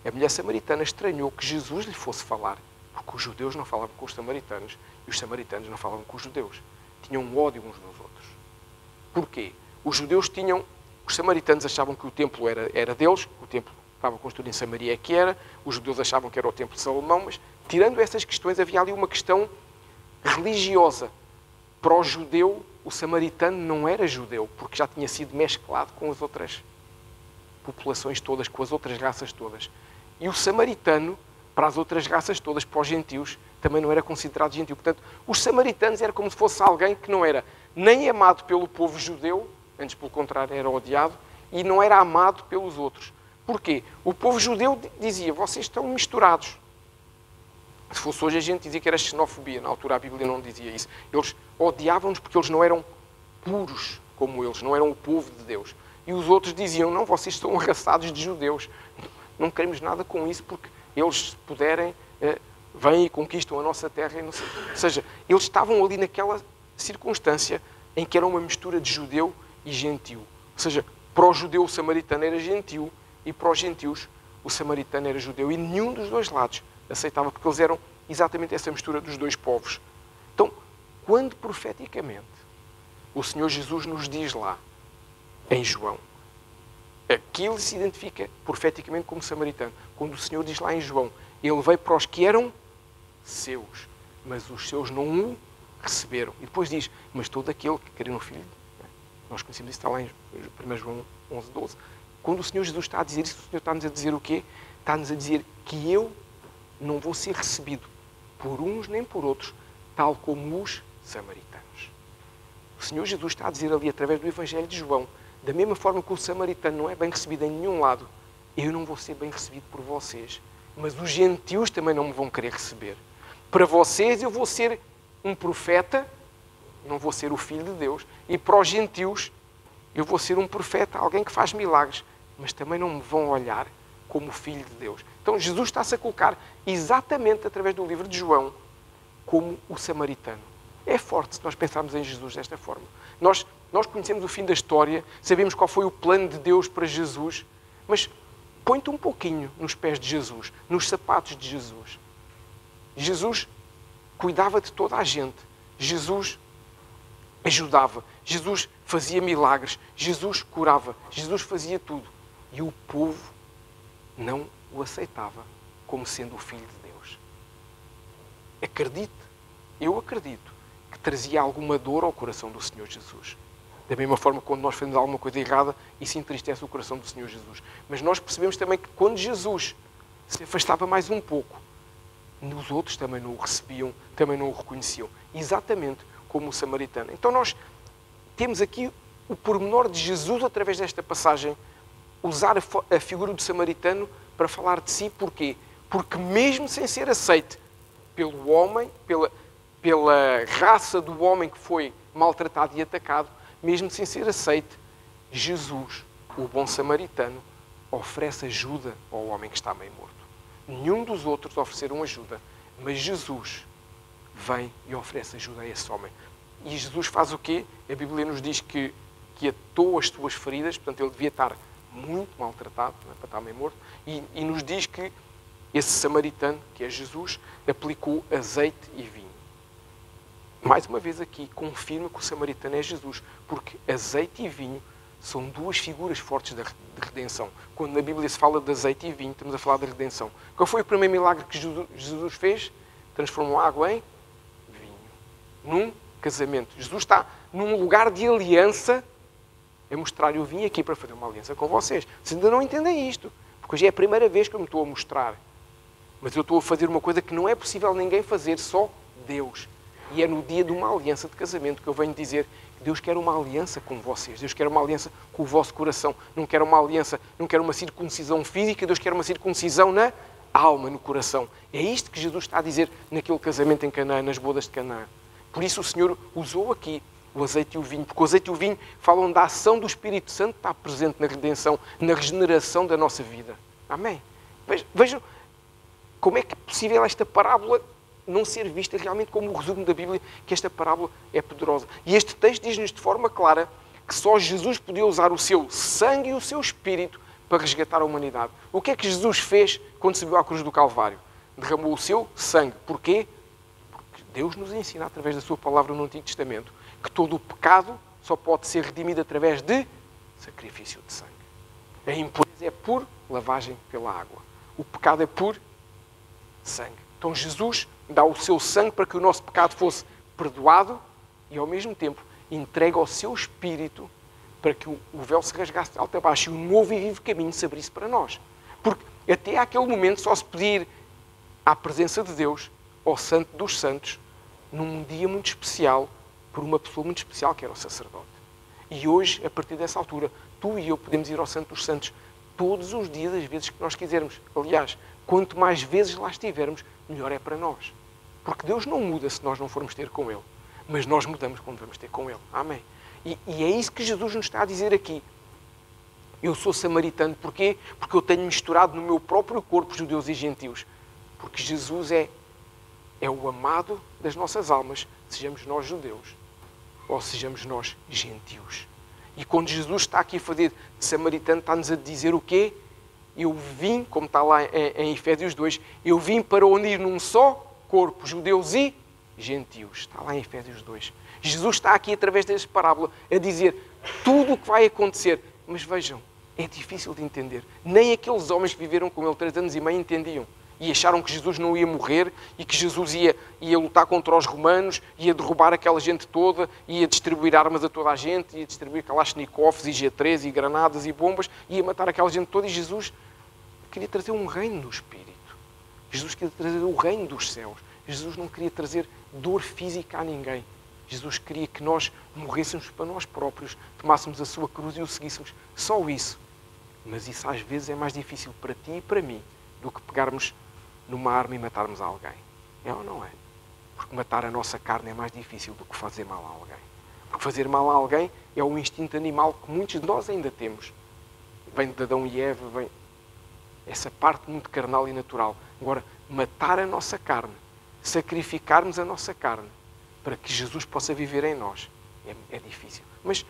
A mulher samaritana estranhou que Jesus lhe fosse falar, porque os judeus não falavam com os samaritanos e os samaritanos não falavam com os judeus. Tinham um ódio uns dos outros. Porquê? Os samaritanos achavam que o templo era deles, o templo estava construído em Samaria é que era, os judeus achavam que era o templo de Salomão, mas tirando essas questões havia ali uma questão religiosa. Para o judeu, o samaritano não era judeu, porque já tinha sido mesclado com as outras populações todas, com as outras raças todas. E o samaritano, para as outras raças todas, para os gentios, também não era considerado gentio. Portanto, os samaritanos era como se fosse alguém que não era nem amado pelo povo judeu, antes pelo contrário era odiado, e não era amado pelos outros. Porquê? O povo judeu dizia, vocês estão misturados. Se fosse hoje a gente dizia que era xenofobia, na altura a Bíblia não dizia isso. Eles odiavam-nos porque eles não eram puros como eles, não eram o povo de Deus. E os outros diziam, não, vocês estão arrasados de judeus. Não queremos nada com isso porque eles, se puderem, vêm e conquistam a nossa terra. Ou seja, eles estavam ali naquela circunstância em que era uma mistura de judeu e gentio. Ou seja, para o judeu o samaritano era gentio e para os gentios o samaritano era judeu. E nenhum dos dois lados aceitava, porque eles eram exatamente essa mistura dos dois povos. Então, quando profeticamente o Senhor Jesus nos diz lá, em João, aqui ele se identifica profeticamente como samaritano. Quando o Senhor diz lá em João, ele veio para os que eram seus, mas os seus não o receberam. E depois diz, mas todo aquele que queria no Filho, nós conhecemos isso, está lá em 1 João 11, 12. Quando o Senhor Jesus está a dizer isso, o Senhor está-nos a dizer o quê? Está-nos a dizer que eu não vou ser recebido por uns nem por outros, tal como os samaritanos. O Senhor Jesus está a dizer ali, através do Evangelho de João, da mesma forma que o samaritano não é bem recebido em nenhum lado, eu não vou ser bem recebido por vocês, mas os gentios também não me vão querer receber. Para vocês eu vou ser um profeta, não vou ser o Filho de Deus, e para os gentios eu vou ser um profeta, alguém que faz milagres, mas também não me vão olhar como Filho de Deus. Então Jesus está-se a colocar exatamente através do livro de João como o samaritano. É forte se nós pensarmos em Jesus desta forma. Nós conhecemos o fim da história, sabemos qual foi o plano de Deus para Jesus, mas põe-te um pouquinho nos pés de Jesus, nos sapatos de Jesus. Jesus cuidava de toda a gente. Jesus ajudava. Jesus fazia milagres. Jesus curava. Jesus fazia tudo. E o povo não o aceitava como sendo o Filho de Deus. Acredite, eu acredito, que trazia alguma dor ao coração do Senhor Jesus. Da mesma forma, quando nós fazemos alguma coisa errada, isso entristece o coração do Senhor Jesus. Mas nós percebemos também que quando Jesus se afastava mais um pouco, os outros também não o recebiam, também não o reconheciam. Exatamente como o samaritano. Então nós temos aqui o pormenor de Jesus, através desta passagem, usar a figura do samaritano para falar de si. Porquê? Porque mesmo sem ser aceite pelo homem, pela raça do homem que foi maltratado e atacado, mesmo sem ser aceite, Jesus, o bom samaritano, oferece ajuda ao homem que está meio morto. Nenhum dos outros ofereceram ajuda, mas Jesus vem e oferece ajuda a esse homem. E Jesus faz o quê? A Bíblia nos diz que atou as suas feridas, portanto ele devia estar muito maltratado, não é, para estar meio morto, e nos diz que esse samaritano, que é Jesus, aplicou azeite e vinho. Mais uma vez aqui, confirma que o samaritano é Jesus, porque azeite e vinho são duas figuras fortes de redenção. Quando na Bíblia se fala de azeite e vinho, estamos a falar de redenção. Qual foi o primeiro milagre que Jesus fez? Transformou água em vinho. Num casamento. Jesus está num lugar de aliança a mostrar, eu vim aqui para fazer uma aliança com vocês. Vocês ainda não entendem isto, porque hoje é a primeira vez que eu me estou a mostrar. Mas eu estou a fazer uma coisa que não é possível ninguém fazer, só Deus. E é no dia de uma aliança de casamento que eu venho dizer que Deus quer uma aliança com vocês. Deus quer uma aliança com o vosso coração. Não quer uma aliança, não quer uma circuncisão física. Deus quer uma circuncisão na alma, no coração. É isto que Jesus está a dizer naquele casamento em Canaã, nas bodas de Canaã. Por isso o Senhor usou aqui o azeite e o vinho, porque o azeite e o vinho falam da ação do Espírito Santo que está presente na redenção, na regeneração da nossa vida. Amém? Vejam como é que é possível esta parábola não ser vista realmente como o resumo da Bíblia, que esta parábola é poderosa. E este texto diz-nos de forma clara que só Jesus podia usar o seu sangue e o seu Espírito para resgatar a humanidade. O que é que Jesus fez quando subiu à cruz do Calvário? Derramou o seu sangue. Porquê? Porque Deus nos ensina, através da sua palavra no Antigo Testamento, que todo o pecado só pode ser redimido através de sacrifício de sangue. A impureza é por lavagem pela água. O pecado é por sangue. Então Jesus dá o seu sangue para que o nosso pecado fosse perdoado e, ao mesmo tempo, entrega o seu Espírito para que o véu se rasgasse de alto a baixo e um novo e vivo caminho se abrisse para nós. Porque até àquele momento só se podia ir à presença de Deus, ao Santo dos Santos, num dia muito especial, por uma pessoa muito especial, que era o sacerdote. E hoje, a partir dessa altura, tu e eu podemos ir ao Santo dos Santos todos os dias, as vezes que nós quisermos. Aliás, quanto mais vezes lá estivermos, melhor é para nós. Porque Deus não muda se nós não formos ter com Ele. Mas nós mudamos quando vamos ter com Ele. Amém? E é isso que Jesus nos está a dizer aqui. Eu sou samaritano. Porquê? Porque eu tenho misturado no meu próprio corpo judeus e gentios. Porque Jesus é o amado das nossas almas, sejamos nós judeus ou sejamos nós gentios. E quando Jesus está aqui a fazer de samaritano, está-nos a dizer o quê? Eu vim, como está lá em Efésios 2, eu vim para unir num só corpo judeus e gentios. Está lá em Efésios 2. Jesus está aqui, através desta parábola, a dizer tudo o que vai acontecer. Mas vejam, é difícil de entender. Nem aqueles homens que viveram com ele 3 anos e meio entendiam. E acharam que Jesus não ia morrer e que Jesus ia lutar contra os romanos, ia derrubar aquela gente toda, ia distribuir armas a toda a gente, ia distribuir Kalashnikovs e G3 e granadas e bombas, ia matar aquela gente toda. E Jesus queria trazer um reino no Espírito. Jesus queria trazer o reino dos céus. Jesus não queria trazer dor física a ninguém. Jesus queria que nós morrêssemos para nós próprios, tomássemos a sua cruz e o seguíssemos. Só isso. Mas isso às vezes é mais difícil para ti e para mim do que pegarmos numa arma e matarmos alguém. É ou não é? Porque matar a nossa carne é mais difícil do que fazer mal a alguém. Porque fazer mal a alguém é o instinto animal que muitos de nós ainda temos. Vem de Adão e Eva, vem essa parte muito carnal e natural. Agora, matar a nossa carne, sacrificarmos a nossa carne para que Jesus possa viver em nós, é difícil. Mas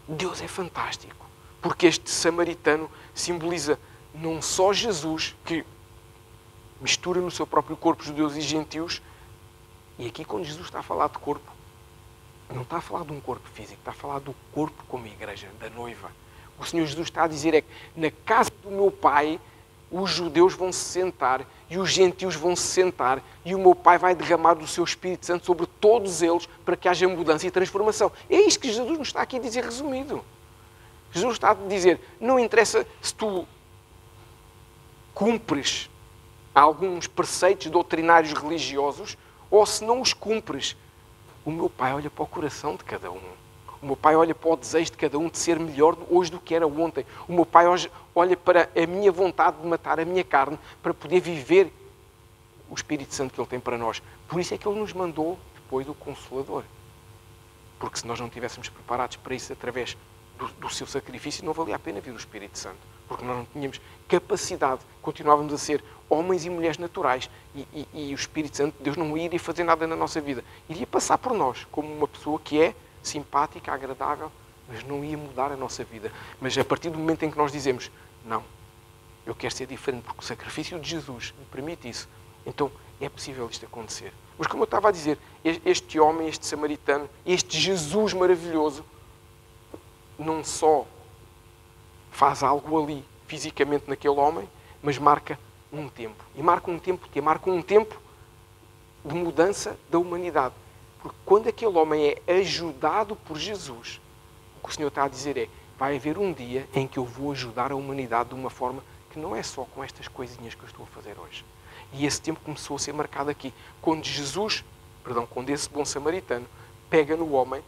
Deus é fantástico, porque este samaritano simboliza não só Jesus, que mistura no seu próprio corpo judeus e gentios, e aqui quando Jesus está a falar de corpo, não está a falar de um corpo físico, está a falar do corpo como igreja, da noiva. O Senhor Jesus está a dizer é que na casa do meu Pai os judeus vão se sentar e os gentios vão se sentar e o meu Pai vai derramar do seu Espírito Santo sobre todos eles para que haja mudança e transformação. É isto que Jesus nos está aqui a dizer resumido. Jesus está a dizer, não interessa se tu cumpres alguns preceitos doutrinários religiosos ou se não os cumpres. O meu Pai olha para o coração de cada um. O meu Pai olha para o desejo de cada um de ser melhor hoje do que era ontem. O meu Pai olha para a minha vontade de matar a minha carne para poder viver o Espírito Santo que Ele tem para nós. Por isso é que Ele nos mandou depois o Consolador. Porque se nós não estivéssemos preparados para isso através do seu sacrifício, não valia a pena vir o Espírito Santo. Porque nós não tínhamos capacidade, continuávamos a ser homens e mulheres naturais e o Espírito Santo, Deus não iria fazer nada na nossa vida. Iria passar por nós como uma pessoa que é simpática, agradável, mas não ia mudar a nossa vida. Mas a partir do momento em que nós dizemos, não, eu quero ser diferente porque o sacrifício de Jesus me permite isso, então é possível isto acontecer. Mas como eu estava a dizer, este homem, este samaritano, este Jesus maravilhoso, não só faz algo ali, fisicamente naquele homem, mas marca um tempo. E marca um tempo que marca um tempo de mudança da humanidade. Porque quando aquele homem é ajudado por Jesus, o que o Senhor está a dizer é, vai haver um dia em que eu vou ajudar a humanidade de uma forma que não é só com estas coisinhas que eu estou a fazer hoje. E esse tempo começou a ser marcado aqui. Quando quando esse bom samaritano pega no homem,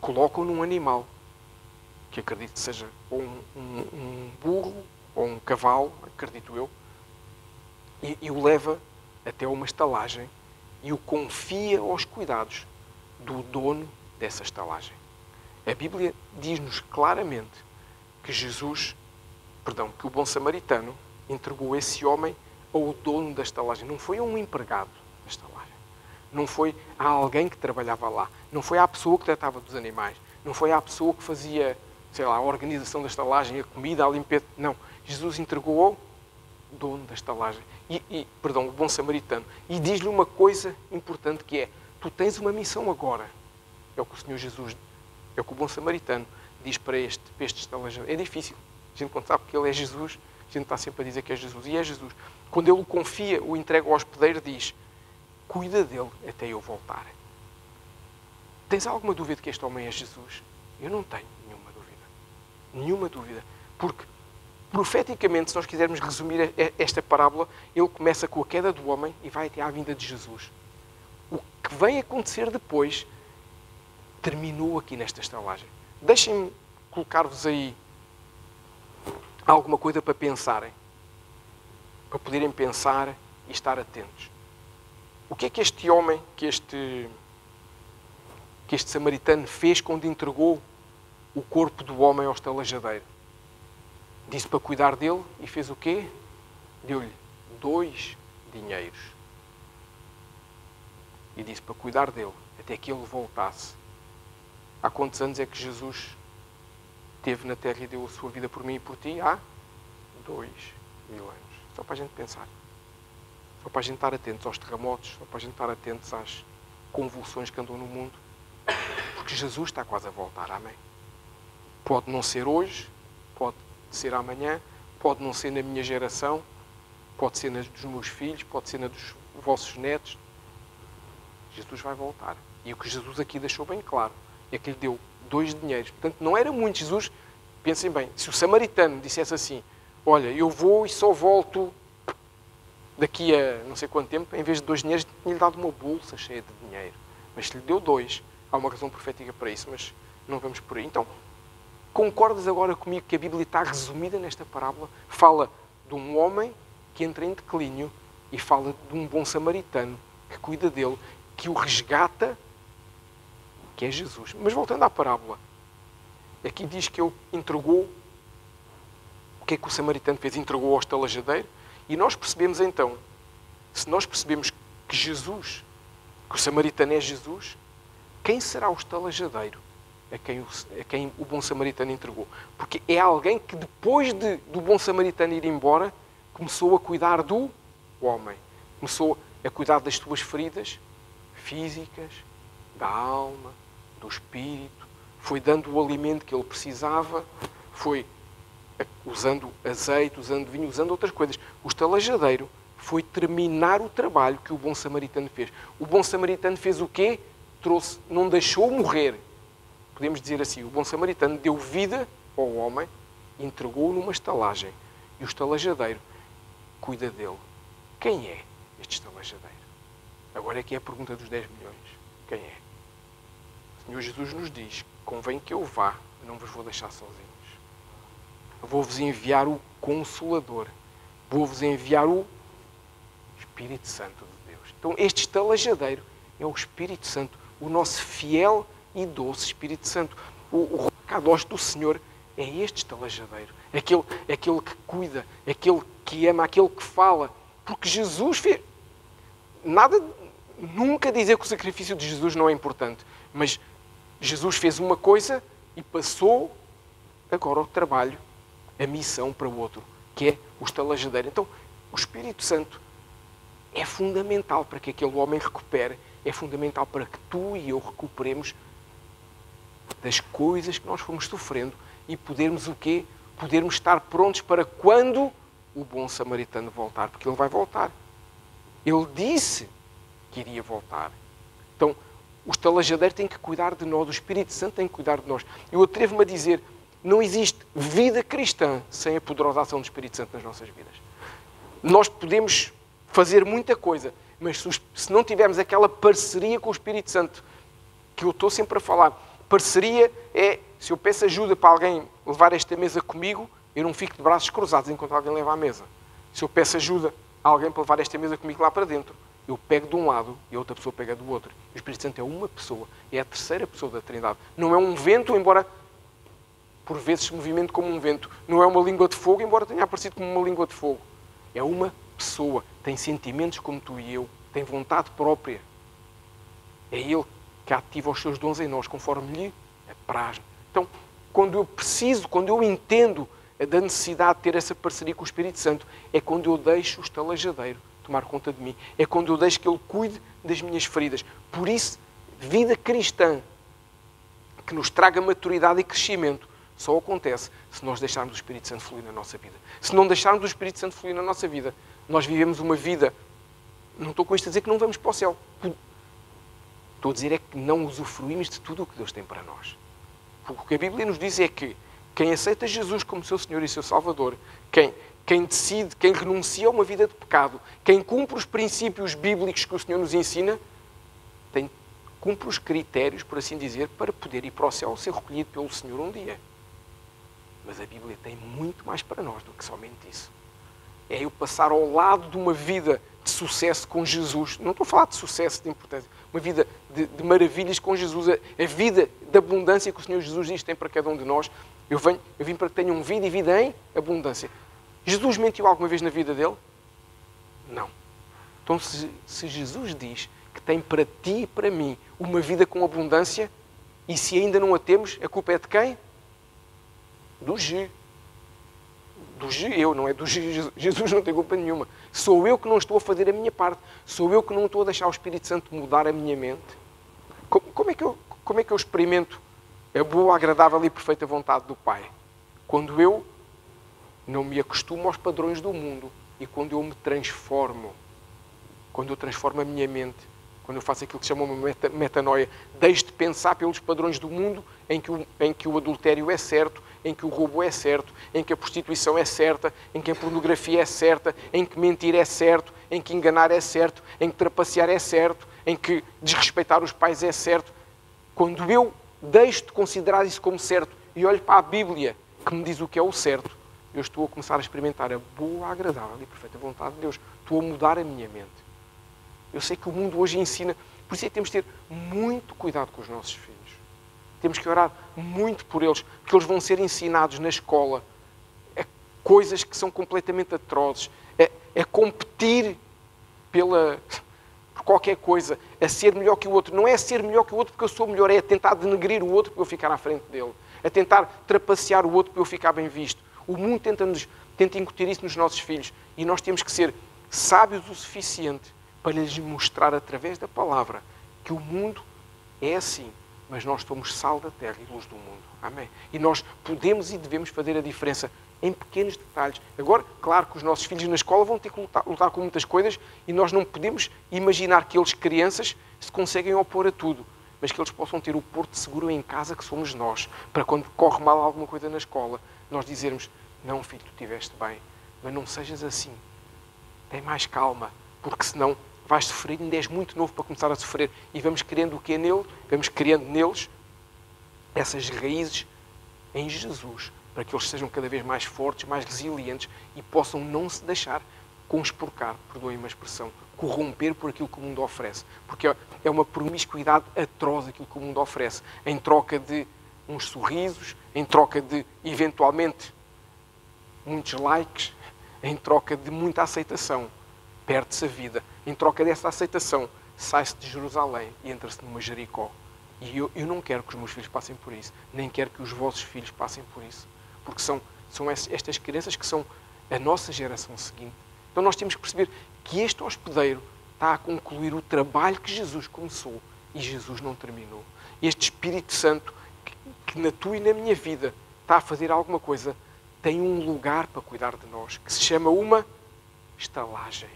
coloca-o num animal, que acredito que seja ou um burro ou um cavalo, acredito eu, e o leva até uma estalagem e o confia aos cuidados do dono dessa estalagem. A Bíblia diz-nos claramente que que o bom samaritano entregou esse homem ao dono da estalagem. Não foi a um empregado da estalagem. Não foi a alguém que trabalhava lá. Não foi à pessoa que tratava dos animais. Não foi à pessoa que fazia sei lá, a organização da estalagem, a comida, a limpeza. Não. Jesus entregou ao dono da estalagem. Perdão, o bom samaritano. E diz-lhe uma coisa importante que é: tu tens uma missão agora. É o que o Senhor Jesus, é o que o bom samaritano diz para este estalagem. É difícil. A gente, quando sabe que ele é Jesus, a gente está sempre a dizer que é Jesus. E é Jesus. Quando ele o confia, o entrega ao hospedeiro, diz: cuida dele até eu voltar. Tens alguma dúvida que este homem é Jesus? Eu não tenho nenhuma dúvida. Nenhuma dúvida. Porque, profeticamente, se nós quisermos resumir esta parábola, ele começa com a queda do homem e vai até à vinda de Jesus. O que vem acontecer depois terminou aqui nesta estalagem. Deixem-me colocar-vos aí alguma coisa para pensarem. Para poderem pensar e estar atentos. O que é que este homem, que este samaritano fez quando entregou o corpo do homem ao estalajadeiro? Disse para cuidar dele e fez o quê? Deu-lhe 2 dinheiros. E disse para cuidar dele até que ele voltasse. Há quantos anos é que Jesus esteve na terra e deu a sua vida por mim e por ti? Há 2000 anos. Só para a gente pensar. Só para a gente estar atentos aos terremotos, só para a gente estar atentos às convulsões que andam no mundo. Porque Jesus está quase a voltar, amém? Pode não ser hoje, pode ser amanhã, pode não ser na minha geração, pode ser na dos meus filhos, pode ser na dos vossos netos. Jesus vai voltar. E o que Jesus aqui deixou bem claro é que lhe deu 2 dinheiros. Portanto, não era muito. Jesus, pensem bem, se o samaritano dissesse assim: olha, eu vou e só volto daqui a não sei quanto tempo, em vez de 2 dinheiros, tinha-lhe dado uma bolsa cheia de dinheiro. Mas se lhe deu 2, há uma razão profética para isso, mas não vamos por aí. Então, concordas agora comigo que a Bíblia está resumida nesta parábola? Fala de um homem que entra em declínio e fala de um bom samaritano que cuida dele, que o resgata, que é Jesus. Mas voltando à parábola, aqui diz que ele entregou. O que é que o samaritano fez? Entregou ao estalajadeiro. E nós percebemos então, se nós percebemos que Jesus, que o samaritano é Jesus, quem será o estalajadeiro a quem o bom samaritano entregou? Porque é alguém que depois do bom samaritano ir embora, começou a cuidar do homem. Começou a cuidar das suas feridas físicas, da alma, do espírito. Foi dando o alimento que ele precisava, foi usando azeite, usando vinho, usando outras coisas. O estalajadeiro foi terminar o trabalho que o bom samaritano fez. O bom samaritano fez o quê? Não deixou morrer. Podemos dizer assim, o bom samaritano deu vida ao homem, entregou-o numa estalagem. E o estalajadeiro cuida dele. Quem é este estalajadeiro? Agora é que é a pergunta dos 10 milhões. Quem é? O Senhor Jesus nos diz: convém que eu vá, eu não vos vou deixar sozinhos. Vou-vos enviar o Consolador. Vou-vos enviar o Espírito Santo de Deus. Então, este estalajadeiro é o Espírito Santo, o nosso fiel e doce Espírito Santo. O Kadosh do Senhor é este estalajadeiro. Aquele que cuida, aquele que ama, aquele que fala. Porque Jesus fez... Nunca dizer que o sacrifício de Jesus não é importante. Mas Jesus fez uma coisa e passou agora o trabalho, a missão para o outro, que é o estalajadeiro. Então, o Espírito Santo é fundamental para que aquele homem recupere, é fundamental para que tu e eu recuperemos das coisas que nós fomos sofrendo e podermos o quê? Podermos estar prontos para quando o bom samaritano voltar, porque ele vai voltar. Ele disse que iria voltar. Então, o estalajadeiro tem que cuidar de nós, o Espírito Santo tem que cuidar de nós. Eu atrevo-me a dizer, não existe vida cristã sem a poderosa ação do Espírito Santo nas nossas vidas. Nós podemos fazer muita coisa, mas se não tivermos aquela parceria com o Espírito Santo, que eu estou sempre a falar, parceria é, se eu peço ajuda para alguém levar esta mesa comigo, eu não fico de braços cruzados enquanto alguém leva a mesa. Se eu peço ajuda a alguém para levar esta mesa comigo lá para dentro, eu pego de um lado e a outra pessoa pega do outro. O Espírito Santo é uma pessoa, é a terceira pessoa da Trindade. Não é um vento, embora por vezes se movimente como um vento. Não é uma língua de fogo, embora tenha aparecido como uma língua de fogo. É uma pessoa, tem sentimentos como tu e eu, tem vontade própria. É Ele que ativa os seus dons em nós, conforme lhe apraz. Então, quando eu preciso, quando eu entendo da necessidade de ter essa parceria com o Espírito Santo, é quando eu deixo o estalajadeiro tomar conta de mim. É quando eu deixo que Ele cuide das minhas feridas. Por isso, vida cristã que nos traga maturidade e crescimento só acontece se nós deixarmos o Espírito Santo fluir na nossa vida. Se não deixarmos o Espírito Santo fluir na nossa vida, nós vivemos uma vida... Não estou com isto a dizer que não vamos para o céu. Estou a dizer é que não usufruímos de tudo o que Deus tem para nós. Porque o que a Bíblia nos diz é que quem aceita Jesus como seu Senhor e seu Salvador, quem decide, quem renuncia a uma vida de pecado, quem cumpre os princípios bíblicos que o Senhor nos ensina, cumpre os critérios, por assim dizer, para poder ir para o céu, ser recolhido pelo Senhor um dia. Mas a Bíblia tem muito mais para nós do que somente isso. É eu passar ao lado de uma vida de sucesso com Jesus. Não estou a falar de sucesso, de importância. Uma vida de maravilhas com Jesus. A vida de abundância que o Senhor Jesus diz que tem para cada um de nós. Eu vim para que tenham vida e vida em abundância. Jesus mentiu alguma vez na vida dele? Não. Então, se Jesus diz que tem para ti e para mim uma vida com abundância, e se ainda não a temos, a culpa é de quem? Do G. Do G, eu, não é do G. Jesus não tem culpa nenhuma. Sou eu que não estou a fazer a minha parte. Sou eu que não estou a deixar o Espírito Santo mudar a minha mente. Como é que eu experimento a boa, agradável e perfeita vontade do Pai? Quando eu não me acostumo aos padrões do mundo e quando eu me transformo. Quando eu transformo a minha mente, quando eu faço aquilo que se chama uma metanoia, deixo de pensar pelos padrões do mundo em que o adultério é certo, em que o roubo é certo, em que a prostituição é certa, em que a pornografia é certa, em que mentir é certo, em que enganar é certo, em que trapacear é certo, em que desrespeitar os pais é certo. Quando eu deixo de considerar isso como certo e olho para a Bíblia que me diz o que é o certo, eu estou a começar a experimentar a boa, agradável e perfeita vontade de Deus. Estou a mudar a minha mente. Eu sei que o mundo hoje ensina, por isso é que temos de ter muito cuidado com os nossos filhos. Temos que orar muito por eles, porque eles vão ser ensinados na escola a coisas que são completamente atrozes, a competir por qualquer coisa, a ser melhor que o outro. Não é ser melhor que o outro porque eu sou melhor, é tentar denegrir o outro para eu ficar à frente dele, a tentar trapacear o outro para eu ficar bem visto. O mundo tenta incutir isso nos nossos filhos e nós temos que ser sábios o suficiente para lhes mostrar através da palavra que o mundo é assim, mas nós somos sal da terra e luz do mundo. Amém? E nós podemos e devemos fazer a diferença em pequenos detalhes. Agora, claro que os nossos filhos na escola vão ter que lutar com muitas coisas e nós não podemos imaginar que eles, crianças, se conseguem opor a tudo, mas que eles possam ter o porto seguro em casa que somos nós, para quando corre mal alguma coisa na escola, nós dizermos, não filho, tu estiveste bem, mas não sejas assim. Tem mais calma, porque senão vais sofrer, ainda és muito novo para começar a sofrer. E vamos criando o que é nele? Vamos criando neles essas raízes em Jesus, para que eles sejam cada vez mais fortes, mais resilientes e possam não se deixar conspurcar, perdoem uma expressão, corromper por aquilo que o mundo oferece. Porque é uma promiscuidade atroz aquilo que o mundo oferece, em troca de uns sorrisos, em troca de, eventualmente, muitos likes, em troca de muita aceitação. Perde-se a vida. Em troca dessa aceitação, sai-se de Jerusalém e entra-se numa Jericó. E eu não quero que os meus filhos passem por isso. Nem quero que os vossos filhos passem por isso. Porque são estas crianças que são a nossa geração seguinte. Então nós temos que perceber que este hospedeiro está a concluir o trabalho que Jesus começou. E Jesus não terminou. Este Espírito Santo, que na tua e na minha vida está a fazer alguma coisa, tem um lugar para cuidar de nós, que se chama uma estalagem.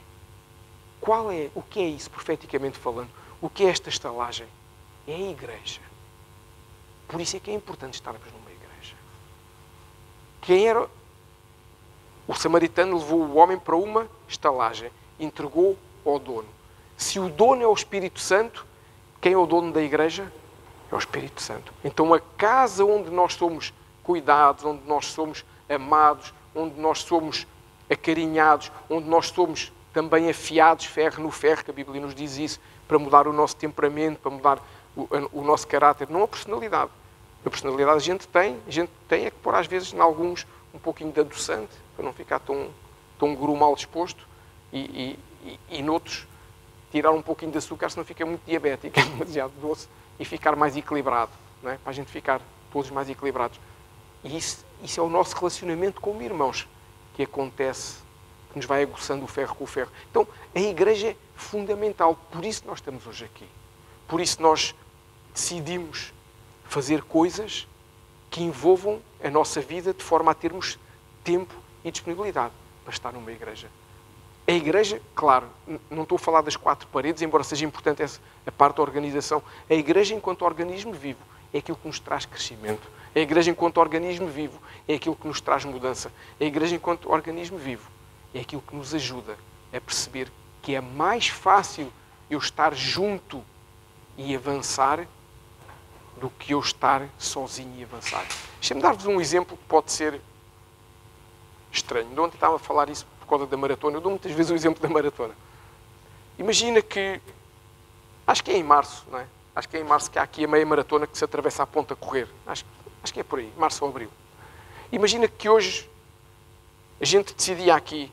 O que é isso, profeticamente falando? O que é esta estalagem? É a igreja. Por isso é que é importante estarmos numa igreja. Quem era? O samaritano levou o homem para uma estalagem, entregou ao dono. Se o dono é o Espírito Santo, quem é o dono da igreja? É o Espírito Santo. Então a casa onde nós somos cuidados, onde nós somos amados, onde nós somos acarinhados, onde nós somos também afiados, ferro no ferro, que a Bíblia nos diz isso, para mudar o nosso temperamento, para mudar o nosso caráter, não a personalidade. A personalidade a gente tem é que pôr às vezes, em alguns, um pouquinho de adoçante, para não ficar tão grumal disposto, e noutros, tirar um pouquinho de açúcar, senão fica muito diabético, é demasiado doce, e ficar mais equilibrado, não é? Para a gente ficar todos mais equilibrados. E isso é o nosso relacionamento como irmãos, que acontece, que nos vai aguçando o ferro com o ferro. Então, a igreja é fundamental. Por isso nós estamos hoje aqui. Por isso nós decidimos fazer coisas que envolvam a nossa vida de forma a termos tempo e disponibilidade para estar numa igreja. A igreja, claro, não estou a falar das quatro paredes, embora seja importante essa, a parte da organização. A igreja, enquanto organismo vivo, é aquilo que nos traz crescimento. A igreja, enquanto organismo vivo, é aquilo que nos traz mudança. A igreja, enquanto organismo vivo, é aquilo que nos ajuda a perceber que é mais fácil eu estar junto e avançar do que eu estar sozinho e avançar. Deixa-me dar-vos um exemplo que pode ser estranho. De ontem estava a falar isso por causa da maratona. Eu dou muitas vezes o exemplo da maratona. Imagina que, acho que é em março, não é? Acho que é em março que há aqui a meia maratona que se atravessa a ponta a correr. Acho que é por aí, março ou abril. Imagina que hoje a gente decidia aqui,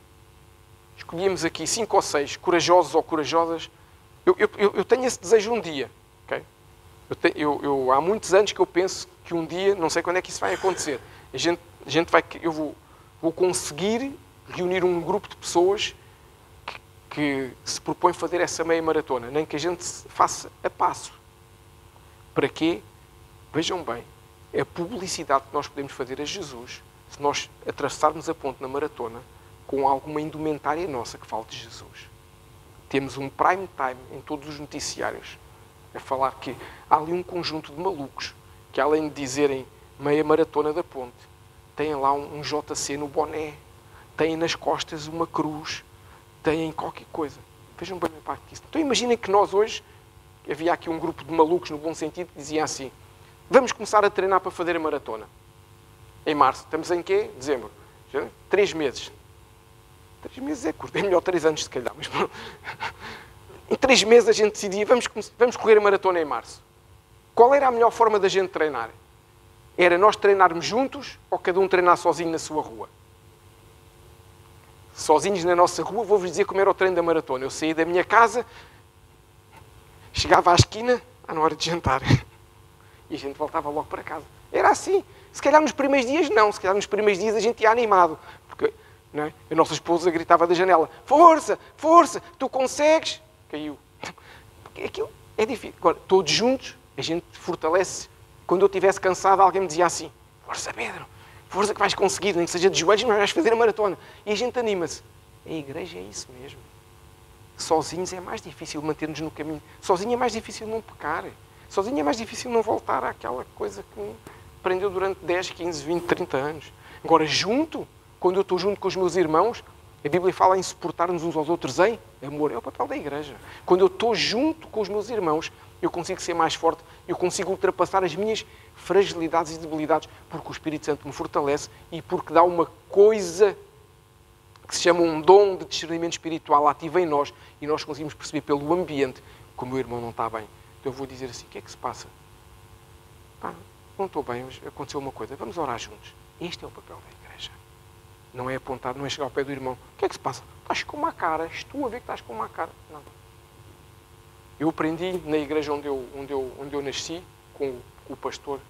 escolhíamos aqui 5 ou 6 corajosos ou corajosas. Eu tenho esse desejo um dia, ok? Há muitos anos que eu penso que um dia, não sei quando é que isso vai acontecer, eu vou conseguir reunir um grupo de pessoas que se propõe fazer essa meia maratona, nem que a gente faça a passo. Para quê? Vejam bem, é a publicidade que nós podemos fazer a Jesus se nós atravessarmos a ponte na maratona com alguma indumentária nossa que fale de Jesus. Temos um prime time em todos os noticiários a falar que há ali um conjunto de malucos que, além de dizerem meia maratona da ponte, têm lá um JC no boné, têm nas costas uma cruz, têm qualquer coisa. Vejam bem o impacto disso. Então imaginem que nós hoje, havia aqui um grupo de malucos, no bom sentido, que diziam assim: vamos começar a treinar para fazer a maratona. Em março. Estamos em quê? Dezembro. 3 meses. 3 meses é curto. É melhor 3 anos, se calhar. Mas em 3 meses a gente decidia, vamos correr a maratona em março. Qual era a melhor forma da gente treinar? Era nós treinarmos juntos ou cada um treinar sozinho na sua rua? Sozinhos na nossa rua, vou-vos dizer como era o treino da maratona. Eu saía da minha casa, chegava à esquina, na hora de jantar. E a gente voltava logo para casa. Era assim. Se calhar nos primeiros dias não. Se calhar nos primeiros dias a gente ia animado. Porque, não é? A nossa esposa gritava da janela: força, força, tu consegues. Caiu. Porque aquilo é difícil. Agora, todos juntos, a gente fortalece. Quando eu estivesse cansado, alguém me dizia assim: força, Pedro, força que vais conseguir, nem que seja de joelhos, mas vais fazer a maratona. E a gente anima-se. A igreja é isso mesmo. Sozinhos é mais difícil manter-nos no caminho. Sozinho é mais difícil não pecar. Sozinho é mais difícil não voltar àquela coisa que me prendeu durante 10, 15, 20, 30 anos. Agora, junto, quando eu estou junto com os meus irmãos, a Bíblia fala em suportar-nos uns aos outros em amor. É o papel da igreja. Quando eu estou junto com os meus irmãos, eu consigo ser mais forte, eu consigo ultrapassar as minhas fragilidades e debilidades, porque o Espírito Santo me fortalece e porque dá uma coisa que se chama um dom de discernimento espiritual ativo em nós e nós conseguimos perceber pelo ambiente que o meu irmão não está bem. Então eu vou dizer assim: o que é que se passa? Não estou bem, aconteceu uma coisa, vamos orar juntos. Este é o papel da igreja. Não é apontar, não é chegar ao pé do irmão: o que é que se passa? Estás com uma cara, estou a ver que estás com uma cara. Não. Eu aprendi na igreja onde eu nasci, com o pastor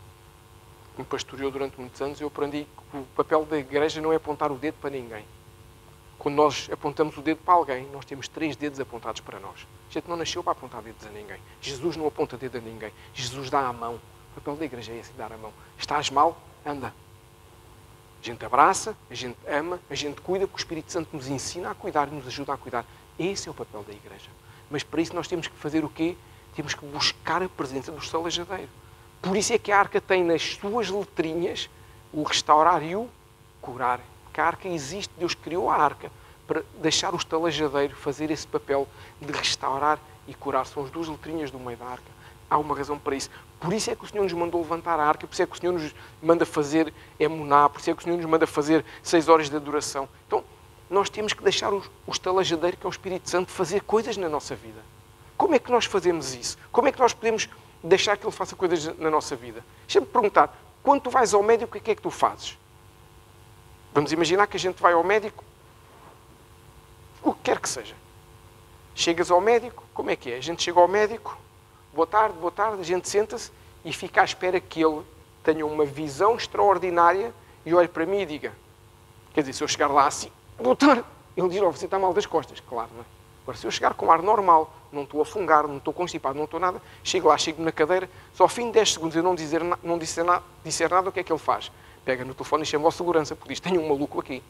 que me pastoreou durante muitos anos, eu aprendi que o papel da igreja não é apontar o dedo para ninguém. Quando nós apontamos o dedo para alguém, nós temos 3 dedos apontados para nós. A gente não nasceu para apontar dedos a ninguém. Jesus não aponta dedo a ninguém. Jesus dá a mão. O papel da igreja é esse, dar a mão. Estás mal? Anda. A gente abraça, a gente ama, a gente cuida, porque o Espírito Santo nos ensina a cuidar e nos ajuda a cuidar. Esse é o papel da igreja. Mas para isso nós temos que fazer o quê? Temos que buscar a presença do estalajadeiro. Por isso é que a arca tem nas suas letrinhas o restaurar e o curar. Porque a arca existe, Deus criou a arca para deixar o estalajadeiro fazer esse papel de restaurar e curar. São as 2 letrinhas do meio da arca. Há uma razão para isso. Por isso é que o Senhor nos mandou levantar a arca, por isso é que o Senhor nos manda fazer emuná, por isso é que o Senhor nos manda fazer 6 horas de adoração. Então, nós temos que deixar o estalajadeiro, que é o Espírito Santo, fazer coisas na nossa vida. Como é que nós fazemos isso? Como é que nós podemos deixar que Ele faça coisas na nossa vida? Deixa-me perguntar, quando tu vais ao médico, o que é que tu fazes? Vamos imaginar que a gente vai ao médico, o que quer que seja. Chegas ao médico, como é? A gente chega ao médico, boa tarde, a gente senta-se e fica à espera que ele tenha uma visão extraordinária e olhe para mim e diga, quer dizer, se eu chegar lá assim, doutor, ele diz, você está mal das costas, claro, não é? Agora, se eu chegar com ar normal, não estou a fungar, não estou constipado, não estou nada, chego lá, chego na cadeira, só ao fim de 10 segundos eu não disser nada, o que é que ele faz? Pega no telefone e chama ao segurança, porque diz, tenho um maluco aqui.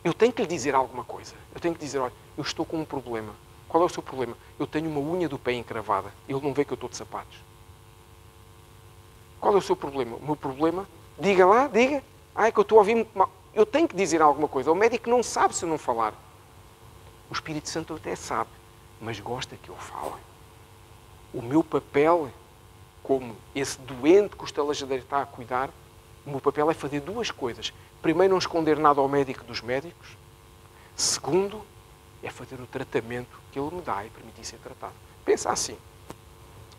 Eu tenho que lhe dizer alguma coisa. Eu tenho que dizer, olha, eu estou com um problema. Qual é o seu problema? Eu tenho uma unha do pé encravada. Ele não vê que eu estou de sapatos. Qual é o seu problema? O meu problema? Diga lá, diga. É que eu estou a ouvir muito mal. Eu tenho que dizer alguma coisa. O médico não sabe se eu não falar. O Espírito Santo até sabe, mas gosta que eu fale. O meu papel, como esse doente que o estalajadeiro está a cuidar, o meu papel é fazer duas coisas. Primeiro, não esconder nada ao médico dos médicos. Segundo, é fazer o tratamento que ele me dá e permitir ser tratado. Pensa assim.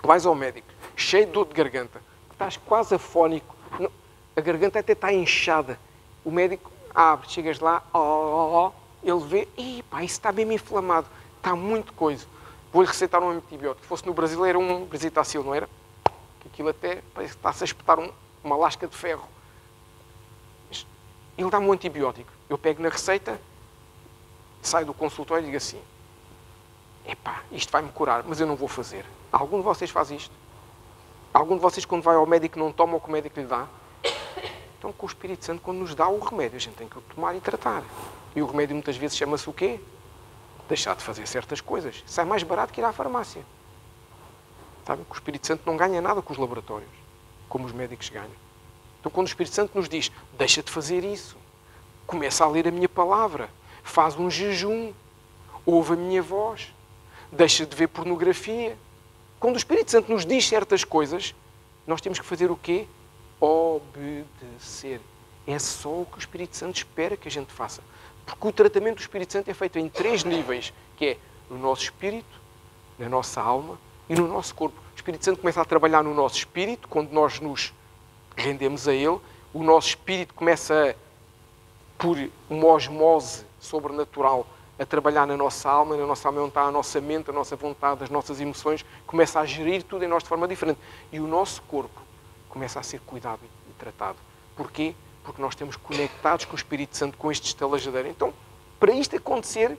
Vais ao médico, cheio de dor de garganta, estás quase afónico, a garganta até está inchada. O médico abre, chegas lá, ele vê, isso está mesmo inflamado, está muito coisa. Vou-lhe receitar um antibiótico. Se fosse no Brasil era um Brisitacil, não era? Que aquilo até parece que está-se a espetar uma lasca de ferro. Ele dá-me um antibiótico. Eu pego na receita, saio do consultório e digo assim, isto vai-me curar, mas eu não vou fazer. Algum de vocês faz isto? Algum de vocês, quando vai ao médico, não toma o que o médico lhe dá? Então, com o Espírito Santo, quando nos dá o remédio, a gente tem que o tomar e tratar. E o remédio, muitas vezes, chama-se o quê? Deixar de fazer certas coisas. Sai mais barato que ir à farmácia. Sabe? Que o Espírito Santo não ganha nada com os laboratórios, como os médicos ganham. Então, quando o Espírito Santo nos diz, deixa de fazer isso, começa a ler a minha palavra, faz um jejum, ouve a minha voz, deixa de ver pornografia. Quando o Espírito Santo nos diz certas coisas, nós temos que fazer o quê? Obedecer. É só o que o Espírito Santo espera que a gente faça. Porque o tratamento do Espírito Santo é feito em 3 níveis, que é no nosso espírito, na nossa alma e no nosso corpo. O Espírito Santo começa a trabalhar no nosso espírito, quando nós nos rendemos a Ele. O nosso espírito começa, por uma osmose sobrenatural, a trabalhar na nossa alma é onde está a nossa mente, a nossa vontade, as nossas emoções, começa a gerir tudo em nós de forma diferente. E o nosso corpo começa a ser cuidado e tratado. Porquê? Porque nós estamos conectados com o Espírito Santo, com este estalajadeiro. Então, para isto acontecer,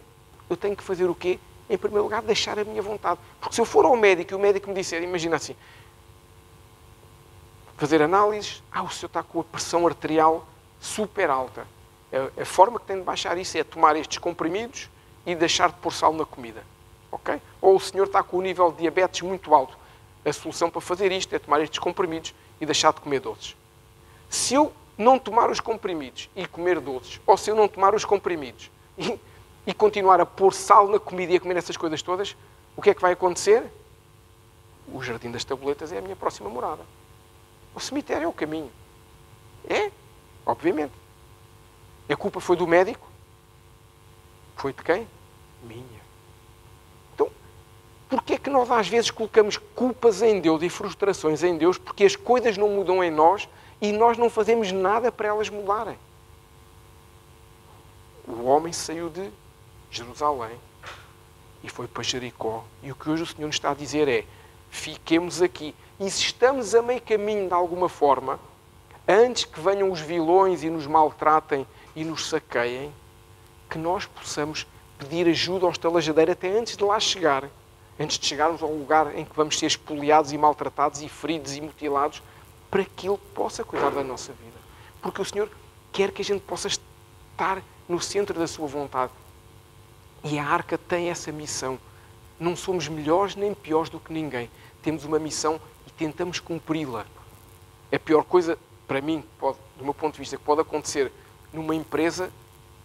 eu tenho que fazer o quê? Em primeiro lugar, deixar a minha vontade. Porque se eu for ao médico e o médico me disser, imagina assim, fazer análises, o senhor está com a pressão arterial super alta. A forma que tem de baixar isso é tomar estes comprimidos e deixar de pôr sal na comida. Okay? Ou o senhor está com o nível de diabetes muito alto. A solução para fazer isto é tomar estes comprimidos e deixar de comer doces. Se eu não tomar os comprimidos e comer doces, ou se eu não tomar os comprimidos e continuar a pôr sal na comida e a comer essas coisas todas, o que é que vai acontecer? O Jardim das Tabuletas é a minha próxima morada. O cemitério é o caminho. É? Obviamente. A culpa foi do médico? Foi de quem? Minha. Então, porquê é que nós às vezes colocamos culpas em Deus e frustrações em Deus porque as coisas não mudam em nós e nós não fazemos nada para elas mudarem? O homem saiu de Jerusalém e foi para Jericó. E o que hoje o Senhor nos está a dizer é, fiquemos aqui. E se estamos a meio caminho de alguma forma, antes que venham os vilões e nos maltratem e nos saqueiem, que nós possamos pedir ajuda ao estalajadeiro até antes de lá chegar, antes de chegarmos ao lugar em que vamos ser espoliados e maltratados e feridos e mutilados, para que Ele possa cuidar da nossa vida. Porque o Senhor quer que a gente possa estar no centro da sua vontade. E a Arca tem essa missão. Não somos melhores nem piores do que ninguém. Temos uma missão e tentamos cumpri-la. A pior coisa, para mim, do meu ponto de vista, que pode acontecer numa empresa,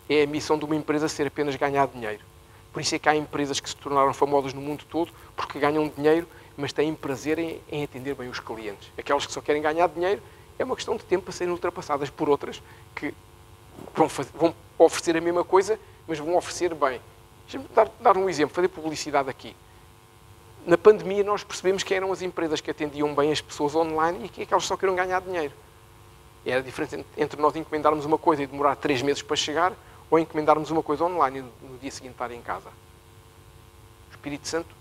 é a missão de uma empresa ser apenas ganhar dinheiro. Por isso é que há empresas que se tornaram famosas no mundo todo, porque ganham dinheiro, mas têm prazer em atender bem os clientes. Aquelas que só querem ganhar dinheiro, é uma questão de tempo para serem ultrapassadas por outras que vão oferecer a mesma coisa, mas vão oferecer bem. Deixa-me dar um exemplo, fazer publicidade aqui. Na pandemia nós percebemos que eram as empresas que atendiam bem as pessoas online e que aquelas só queriam ganhar dinheiro. Era a diferença entre nós encomendarmos uma coisa e demorar 3 meses para chegar ou encomendarmos uma coisa online e no dia seguinte estar em casa. O Espírito Santo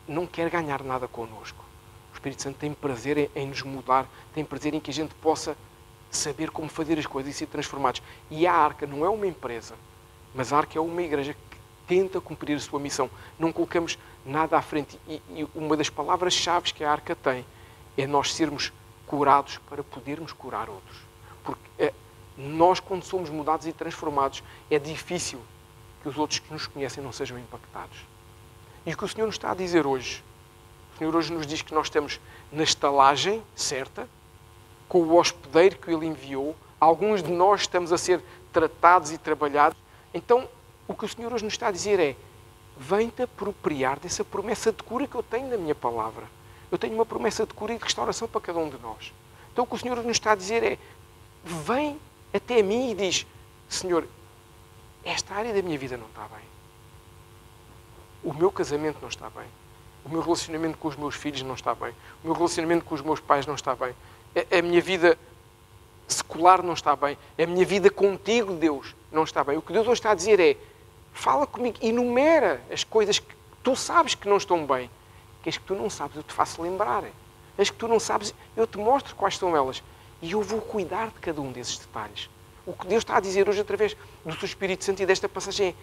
não quer ganhar nada connosco. O Espírito Santo tem prazer em nos mudar, tem prazer em que a gente possa saber como fazer as coisas e ser transformados. E a Arca não é uma empresa, mas a Arca é uma igreja que tenta cumprir a sua missão. Não colocamos nada à frente. E uma das palavras-chave que a Arca tem é nós sermos curados para podermos curar outros. Porque nós, quando somos mudados e transformados, é difícil que os outros que nos conhecem não sejam impactados. E o que o Senhor nos está a dizer hoje, o Senhor hoje nos diz que nós estamos na estalagem certa, com o hospedeiro que Ele enviou. Alguns de nós estamos a ser tratados e trabalhados. Então, o que o Senhor hoje nos está a dizer é: vem-te apropriar dessa promessa de cura que eu tenho na minha palavra. Eu tenho uma promessa de cura e de restauração para cada um de nós. Então, o que o Senhor nos está a dizer é: vem até mim e diz: Senhor, esta área da minha vida não está bem. O meu casamento não está bem. O meu relacionamento com os meus filhos não está bem. O meu relacionamento com os meus pais não está bem. A minha vida secular não está bem. A minha vida contigo, Deus, não está bem. O que Deus hoje está a dizer é: fala comigo, enumera as coisas que tu sabes que não estão bem. Que as que tu não sabes, eu te faço lembrar. As que tu não sabes, eu te mostro quais são elas. E eu vou cuidar de cada um desses detalhes. O que Deus está a dizer hoje através do seu Espírito Santo e desta passagem é: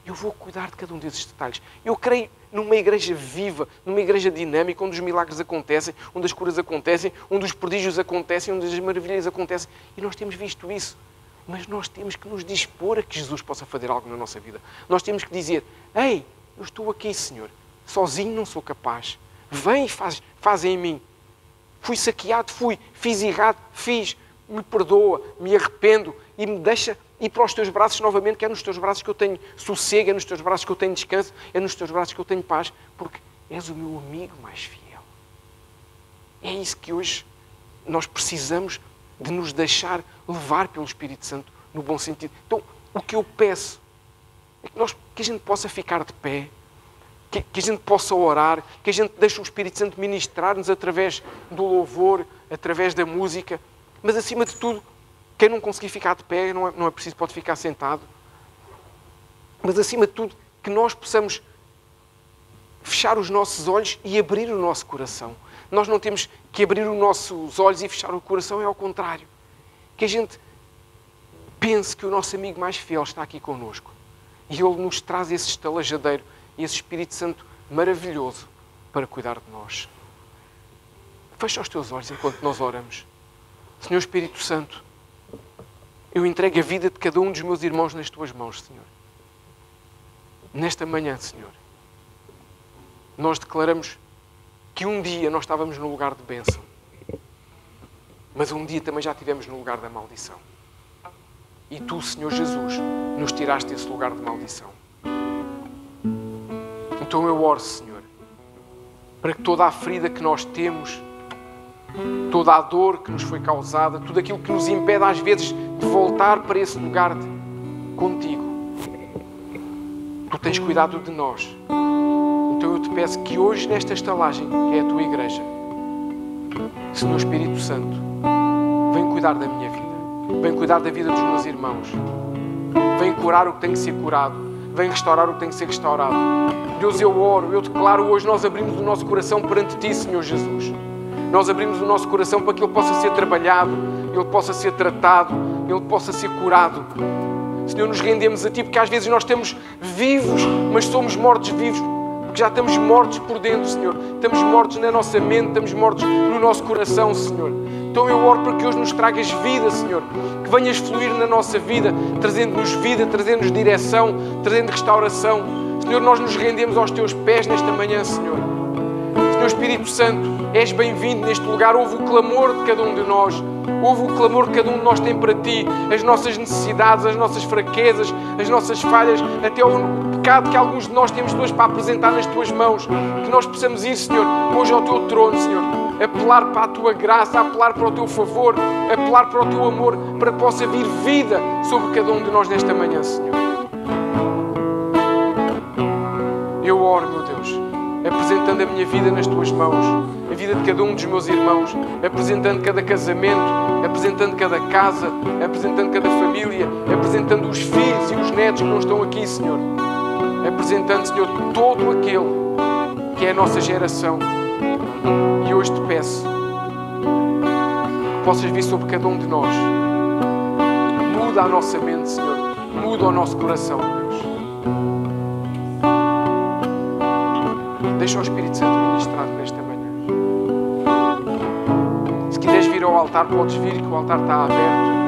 eu vou cuidar de cada um desses detalhes. Eu creio numa igreja viva, numa igreja dinâmica, onde os milagres acontecem, onde as curas acontecem, onde os prodígios acontecem, onde as maravilhas acontecem. E nós temos visto isso. Mas nós temos que nos dispor a que Jesus possa fazer algo na nossa vida. Nós temos que dizer: ei, eu estou aqui, Senhor. Sozinho não sou capaz. Vem e faz em mim. Fui saqueado, fiz errado, me perdoa, me arrependo e me deixa ir para os teus braços novamente, que é nos teus braços que eu tenho sossego, é nos teus braços que eu tenho descanso, é nos teus braços que eu tenho paz, porque és o meu amigo mais fiel. É isso que hoje nós precisamos de nos deixar levar pelo Espírito Santo, no bom sentido. Então, o que eu peço é que a gente possa ficar de pé, que a gente possa orar, que a gente deixe o Espírito Santo ministrar-nos através do louvor, através da música, mas acima de tudo, quem não conseguir ficar de pé, não é preciso, pode ficar sentado. Mas, acima de tudo, que nós possamos fechar os nossos olhos e abrir o nosso coração. Nós não temos que abrir os nossos olhos e fechar o coração, é ao contrário. Que a gente pense que o nosso amigo mais fiel está aqui connosco. E Ele nos traz esse estalajadeiro, esse Espírito Santo maravilhoso para cuidar de nós. Fecha os teus olhos enquanto nós oramos. Senhor Espírito Santo, eu entrego a vida de cada um dos meus irmãos nas tuas mãos, Senhor. Nesta manhã, Senhor, nós declaramos que um dia nós estávamos no lugar de bênção, mas um dia também já estivemos no lugar da maldição. E tu, Senhor Jesus, nos tiraste esse lugar de maldição. Então eu oro, Senhor, para que toda a ferida que nós temos, toda a dor que nos foi causada, tudo aquilo que nos impede às vezes de voltar para esse lugar contigo, tu tens cuidado de nós. Então eu te peço que hoje nesta estalagem, que é a tua igreja, Senhor Espírito Santo, vem cuidar da minha vida, vem cuidar da vida dos meus irmãos, vem curar o que tem que ser curado, vem restaurar o que tem que ser restaurado. Deus, eu oro, eu declaro hoje, nós abrimos o nosso coração perante Ti, Senhor Jesus. Nós abrimos o nosso coração para que Ele possa ser trabalhado, Ele possa ser tratado, Ele possa ser curado. Senhor, nos rendemos a Ti, porque às vezes nós estamos vivos, mas somos mortos-vivos, porque já estamos mortos por dentro, Senhor. Estamos mortos na nossa mente, estamos mortos no nosso coração, Senhor. Então eu oro para que hoje nos tragas vida, Senhor. Que venhas fluir na nossa vida, trazendo-nos vida, trazendo-nos direção, trazendo restauração. Senhor, nós nos rendemos aos Teus pés nesta manhã, Senhor. Senhor Espírito Santo, és bem-vindo neste lugar. Ouve o clamor de cada um de nós. Ouve o clamor que cada um de nós tem para Ti. As nossas necessidades, as nossas fraquezas, as nossas falhas, até o pecado que alguns de nós temos hoje para apresentar nas Tuas mãos. Que nós possamos ir, Senhor, hoje ao Teu trono, Senhor. Apelar para a Tua graça, apelar para o Teu favor, apelar para o Teu amor, para que possa vir vida sobre cada um de nós nesta manhã, Senhor. Eu oro, meu Deus, apresentando a minha vida nas Tuas mãos, a vida de cada um dos meus irmãos, apresentando cada casamento, apresentando cada casa, apresentando cada família, apresentando os filhos e os netos que não estão aqui, Senhor. Apresentando, Senhor, todo aquele que é a nossa geração. E hoje te peço que possas vir sobre cada um de nós. Muda a nossa mente, Senhor. Muda o nosso coração, Deus. Deixa o Espírito Santo ministrar nesta manhã. Se quiseres vir ao altar, podes vir, que o altar está aberto.